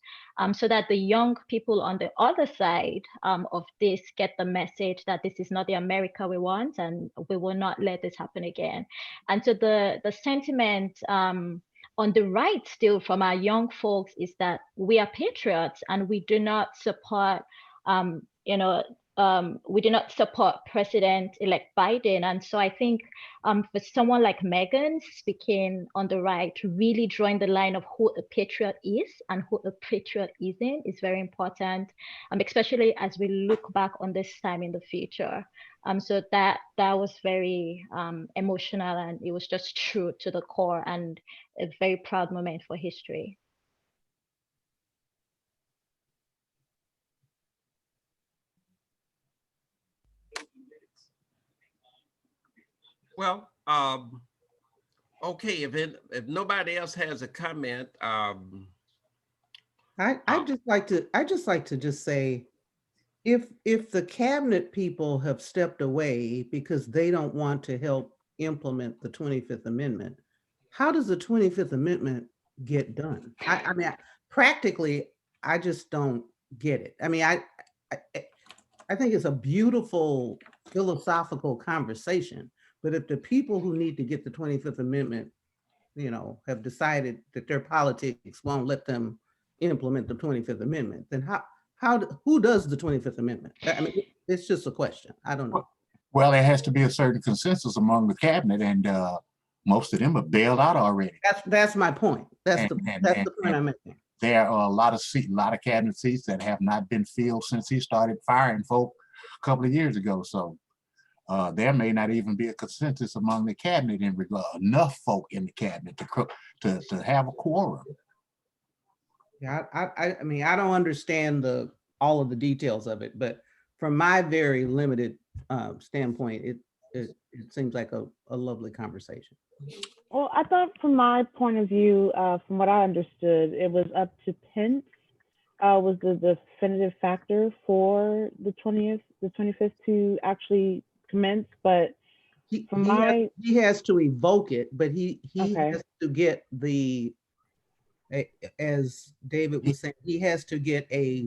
So that the young people on the other side of this get the message that this is not the America we want, and we will not let this happen again. And so the sentiment on the right still from our young folks is that we are patriots and we do not support, we do not support President-elect Biden. And so I think for someone like Meghan speaking on the right, really drawing the line of who a patriot is and who a patriot isn't is very important, especially as we look back on this time in the future. So that was very emotional, and it was just true to the core and a very proud moment for history. Well, Okay, if nobody else has a comment, I just like to just say, if the cabinet people have stepped away because they don't want to help implement the 25th Amendment, how does the 25th Amendment get done? I mean, practically, I just don't get it. I mean, I think it's a beautiful philosophical conversation, but if the people who need to get the 25th Amendment, have decided that their politics won't let them implement the 25th Amendment, then who does the 25th Amendment? I mean, it's just a question. I don't know. Well, there has to be a certain consensus among the cabinet, and most of them are bailed out already. That's my point. That's the point I'm making. There are a lot of cabinet seats that have not been filled since he started firing folk a couple of years ago. So there may not even be a consensus among the cabinet in regard enough folk in the cabinet to have a quorum. Yeah, I mean, I don't understand all of the details of it, but from my very limited standpoint, it seems like a lovely conversation. Well, I thought from my point of view, from what I understood, it was up to Pence was the definitive factor for the 25th to actually commence, but he has to evoke it, but he has to get as David was saying, he has to get he's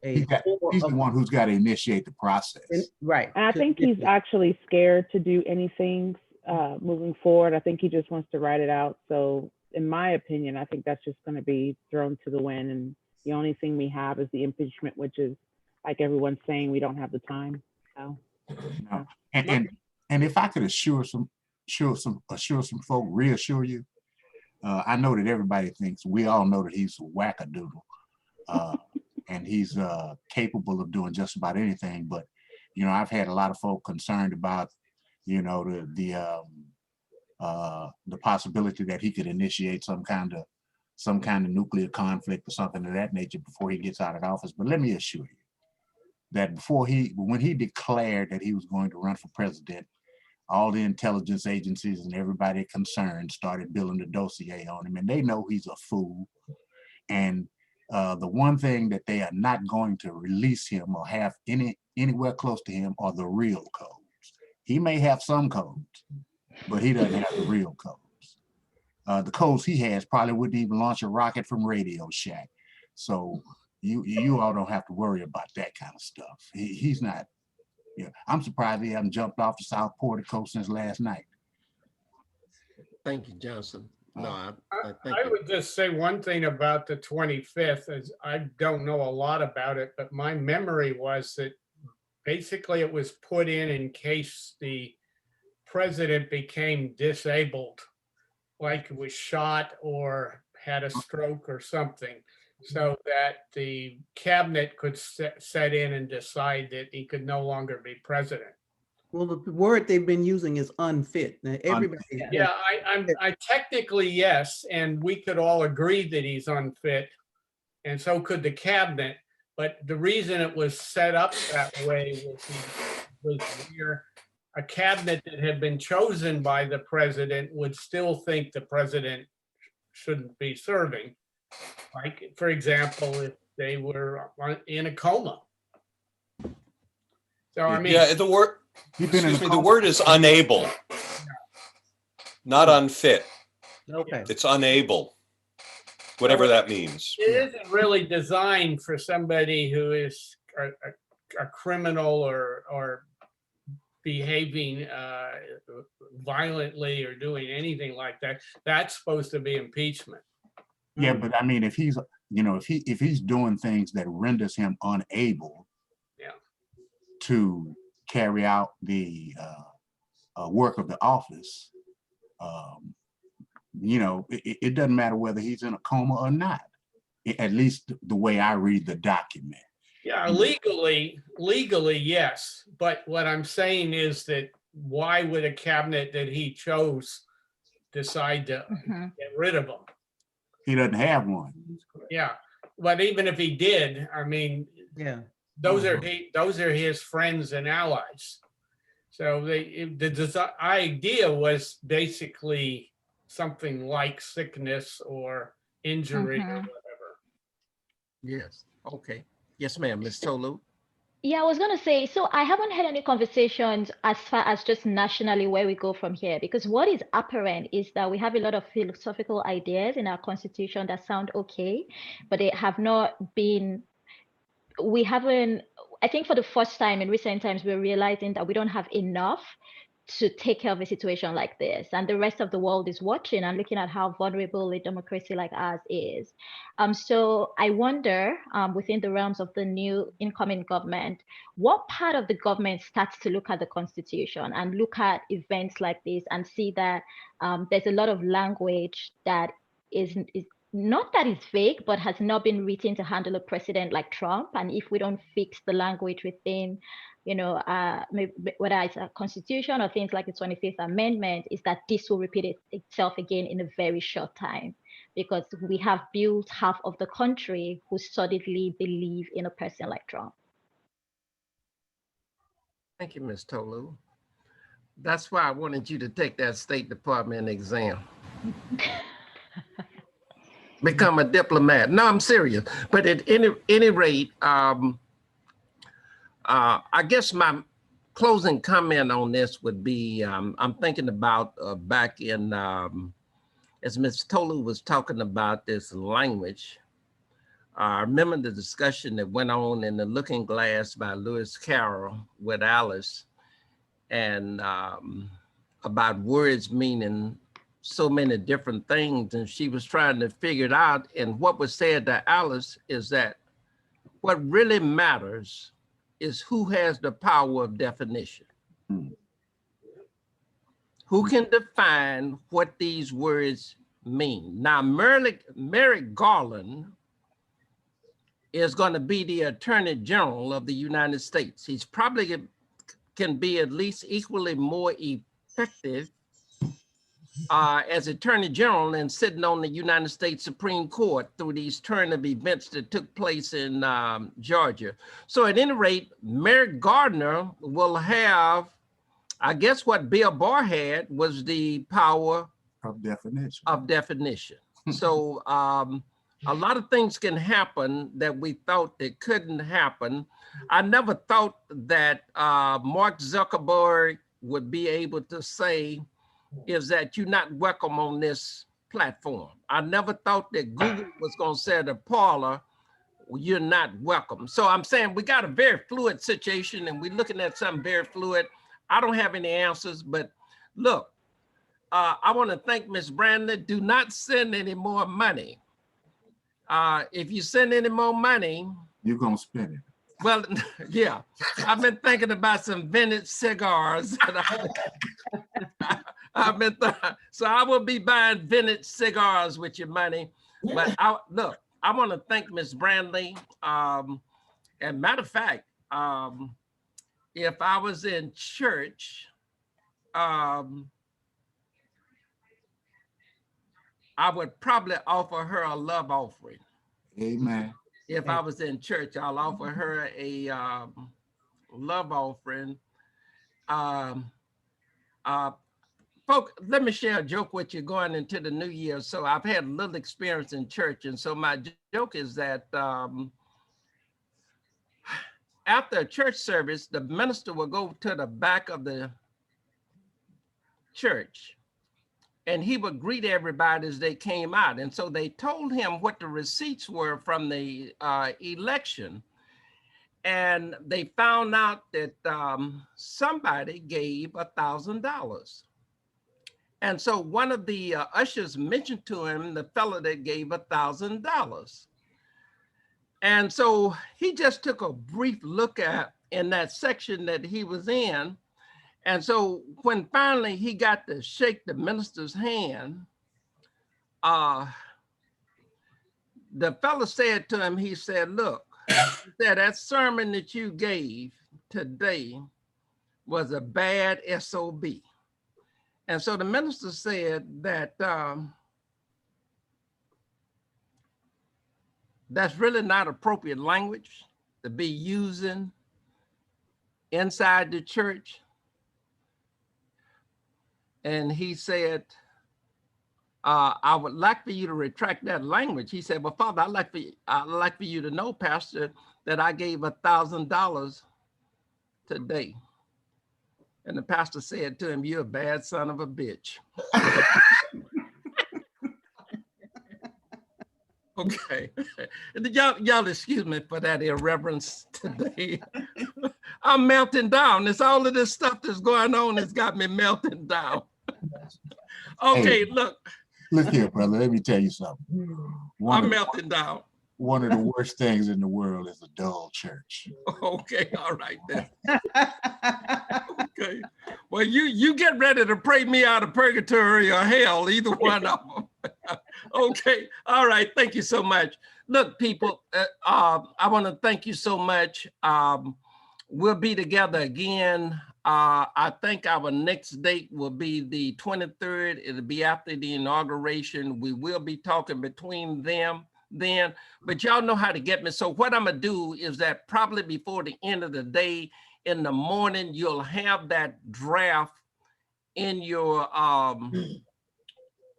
the one who's got to initiate the process. Right. And I think he's actually scared to do anything moving forward. I think he just wants to write it out. So in my opinion, I think that's just going to be thrown to the wind. And the only thing we have is the impeachment, which is, like everyone's saying, we don't have the time. So. No. And if I could reassure some folk, reassure you, I know that everybody thinks, we all know that he's a wackadoodle, and he's capable of doing just about anything. But I've had a lot of folk concerned about the possibility that he could initiate some kind of nuclear conflict or something of that nature before he gets out of office. But let me assure you that when he declared that he was going to run for president, all the intelligence agencies and everybody concerned started building the dossier on him, and they know he's a fool. And the one thing that they are not going to release him or have anywhere close to him are the real codes. He may have some codes, but he doesn't have the real codes. The codes he has probably wouldn't even launch a rocket from Radio Shack. So you all don't have to worry about that kind of stuff. He's not. Yeah, I'm surprised he hasn't jumped off the South Portico since last night. Thank you, Johnson. No, I would just say one thing about the 25th is I don't know a lot about it, but my memory was that basically it was put in case the president became disabled, like was shot or had a stroke or something, so that the cabinet could set in and decide that he could no longer be president. Well, the word they've been using is unfit. Now, everybody. Yeah, I technically, yes, and we could all agree that he's unfit, and so could the cabinet. But the reason it was set up that way was where a cabinet that had been chosen by the president would still think the president shouldn't be serving. Like, for example, if they were in a coma. So I mean, yeah, the word is unable, not unfit. Okay. It's unable, whatever that means. It isn't really designed for somebody who is a criminal or behaving violently or doing anything like that. That's supposed to be impeachment. Yeah, but I mean, if he's doing things that renders him unable to carry out the work of the office, it doesn't matter whether he's in a coma or not. At least the way I read the document. Yeah, legally, yes. But what I'm saying is that why would a cabinet that he chose decide to get rid of him? He doesn't have one. Yeah, but even if he did, I mean, those are his friends and allies. So the idea was basically something like sickness or injury or Mhm. whatever. Yes. Okay. Yes, ma'am. Ms. Tolu. Yeah, I was gonna say, so I haven't had any conversations as far as just nationally where we go from here, because what is apparent is that we have a lot of philosophical ideas in our constitution that sound okay, but they have not been, we haven't, I think for the first time in recent times, we're realizing that we don't have enough to take care of a situation like this. And the rest of the world is watching and looking at how vulnerable a democracy like ours is. So I wonder, within the realms of the new incoming government, what part of the government starts to look at the Constitution and look at events like this and see that there's a lot of language that is not that it's vague, but has not been written to handle a president like Trump. And if we don't fix the language within, you know, maybe, whether it's a constitution or things like the 25th Amendment, is that this will repeat itself again in a very short time, because we have built half of the country who solidly believe in a person like Trump. Thank you, Ms. Tolu. That's why I wanted you to take that State Department exam. Become a diplomat. No, I'm serious. But at any rate, I guess my closing comment on this would be, I'm thinking about back in, as Ms. Tolu was talking about this language, I remember the discussion that went on in The Looking Glass by Lewis Carroll with Alice, and about words meaning so many different things, and she was trying to figure it out. And what was said to Alice is that what really matters is who has the power of definition. Who can define what these words mean? Now, Merrick Garland is going to be the Attorney General of the United States. He's probably can be at least equally more effective as Attorney General and sitting on the United States Supreme Court through these turn of events that took place in Georgia. So at any rate, Merrick Gardner will have, I guess what Bill Barr had was the power of definition. So a lot of things can happen that we thought that couldn't happen. I never thought that Mark Zuckerberg would be able to say, is that you're not welcome on this platform. I never thought that Google was going to say to Parler, you're not welcome. So I'm saying we got a very fluid situation and we're looking at something very fluid. I don't have any answers, but look, I want to thank Ms. Brandley. Do not send any more money. If you send any more money, you're going to spend it. Well, yeah, I've been thinking about some vintage cigars. So I will be buying vintage cigars with your money. But look, I want to thank Ms. Brandley. And matter of fact, if I was in church, I would probably offer her a love offering. Amen. If I was in church, I'll offer her a love offering. Folks, let me share a joke with you going into the new year. So I've had a little experience in church. And so my joke is that after a church service, the minister will go to the back of the church and he would greet everybody as they came out. And so they told him what the receipts were from the election. And they found out that somebody gave $1,000. And so one of the ushers mentioned to him the fellow that gave $1,000. And so he just took a brief look at in that section that he was in. And so when finally he got to shake the minister's hand, the fellow said to him, he said, look, that sermon that you gave today was a bad SOB. And so the minister said that that's really not appropriate language to be using inside the church. And he said, I would like for you to retract that language. He said, well, Father, I'd like for you to know, Pastor, that I gave $1,000 today. And the pastor said to him, you're a bad son of a bitch. Okay. Y'all excuse me for that irreverence today. I'm melting down. It's all of this stuff that's going on that's got me melting down. Okay, Hey, look. Look here, brother. Let me tell you something. I'm melting down. One of the worst things in the world is a dull church. Okay, all right then. Okay. Well, you get ready to pray me out of purgatory or hell, either one of them. Okay, all right. Thank you so much. Look, people, I want to thank you so much. We'll be together again. I think our next date will be the 23rd. It'll be after the inauguration. We will be talking between them then, but y'all know how to get me. So what I'm gonna do is that probably before the end of the day in the morning, you'll have that draft in your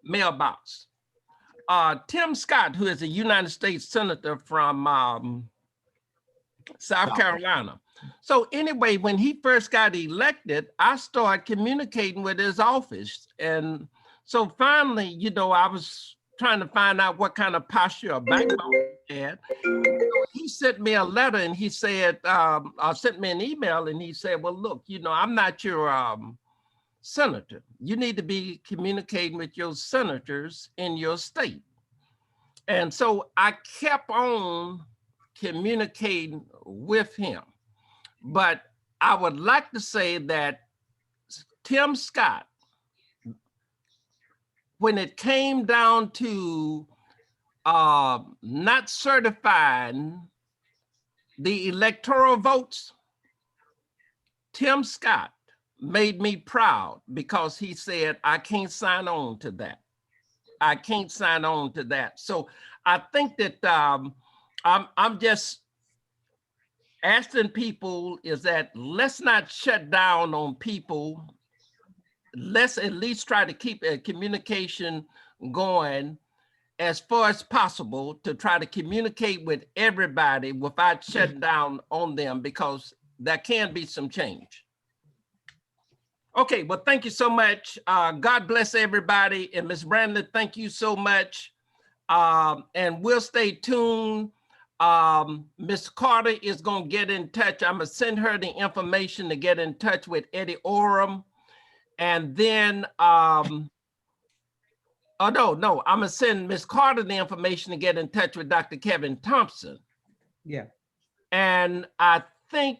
mailbox. Tim Scott, who is a United States Senator from South Carolina. So anyway, when he first got elected, I started communicating with his office. And so finally, you know, I was trying to find out what kind of posture or backbone he had. So he sent me a letter and he said, sent me an email and he said, well, look, you know, I'm not your senator. You need to be communicating with your senators in your state. And so I kept on communicating with him. But I would like to say that Tim Scott, when it came down to not certifying the electoral votes, Tim Scott made me proud because he said, I can't sign on to that. I can't sign on to that. So I think that I'm just asking people is that let's not shut down on people. Let's at least try to keep a communication going as far as possible to try to communicate with everybody without shutting down on them, because there can be some change. Okay, well, thank you so much. God bless everybody. And Ms. Brandon, thank you so much. And we'll stay tuned. Ms. Carter is going to get in touch. I'm going to send her the information to get in touch with Eddie Orum. And then, I'm going to send Ms. Carter the information to get in touch with Dr. Kevin Thompson. Yeah. And I think,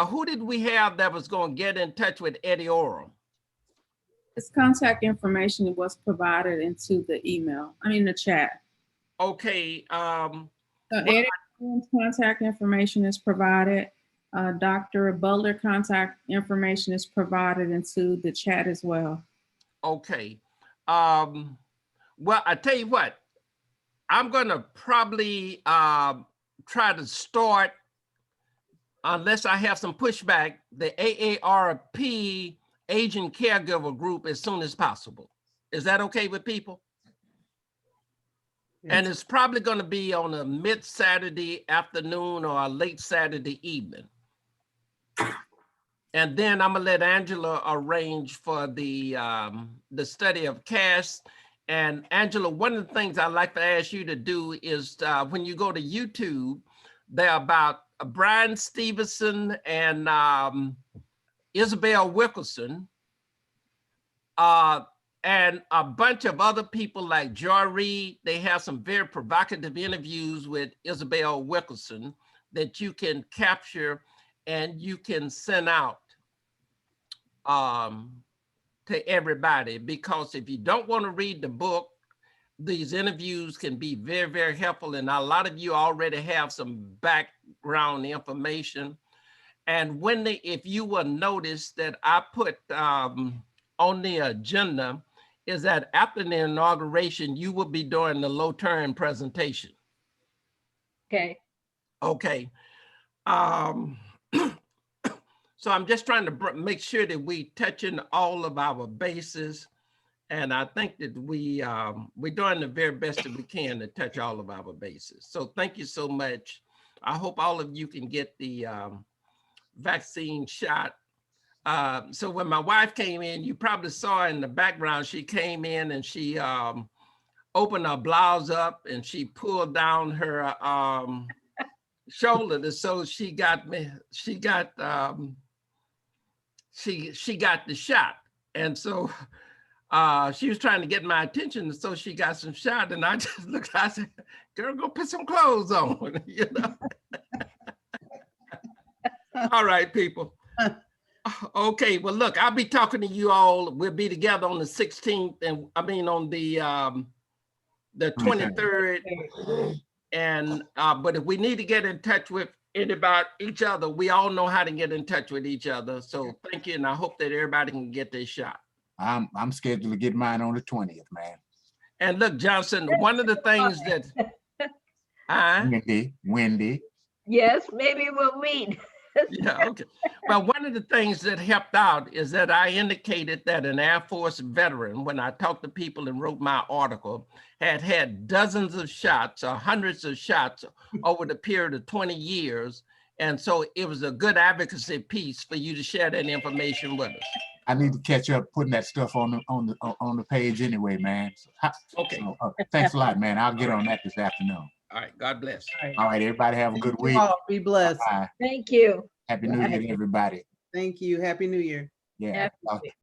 who did we have that was going to get in touch with Eddie Orum? His contact information was provided into the email, the chat. Okay. So Eddie Orum's contact information is provided. Dr. Butler contact information is provided into the chat as well. Okay. Well, I tell you what, I'm going to probably try to start, unless I have some pushback, the AARP Aging Caregiver group as soon as possible. Is that okay with people? Yes. And it's probably going to be on a mid-Saturday afternoon or a late Saturday evening. And then I'm gonna let Angela arrange for the study of CASTE. And Angela, one of the things I'd like to ask you to do is when you go to YouTube, they're about Brian Stevenson and Isabel Wilkerson, and a bunch of other people like Joy Reid. They have some very provocative interviews with Isabel Wilkerson that you can capture and you can send out to everybody, because if you don't want to read the book, these interviews can be very, very helpful. And a lot of you already have some background information. And if you will notice that I put on the agenda is that after the inauguration, you will be doing the low turn presentation. Okay. Okay. So I'm just trying to make sure that we touching all of our bases. And I think that we're doing the very best that we can to touch all of our bases. So thank you so much. I hope all of you can get the vaccine shot. So when my wife came in, you probably saw in the background, she came in and she opened her blouse up and she pulled down her shoulder. So she got the shot. And so she was trying to get my attention, so she got some shot, and I just looked, I said, girl, go put some clothes on, you know? All right, people. Okay, well, look, I'll be talking to you all. We'll be together on the 16th, and I mean on the 23rd. And but if we need to get in touch with about each other, we all know how to get in touch with each other. So thank you, and I hope that everybody can get their shot. I'm scheduled to get mine on the 20th, man. And look, Johnson, one of the things that Wendy. Yes, maybe we'll meet. Yeah, okay. Well, one of the things that helped out is that I indicated that an Air Force veteran, when I talked to people and wrote my article, had dozens of shots or hundreds of shots over the period of 20 years. And so it was a good advocacy piece for you to share that information with us. I need to catch up putting that stuff on the page anyway, man. Okay. So, thanks a lot, man. I'll get on that this afternoon. All right. God bless. All right, everybody have a good week. Be blessed. Bye. Thank you. Happy New Year to everybody. Thank you. Happy New Year. Yeah.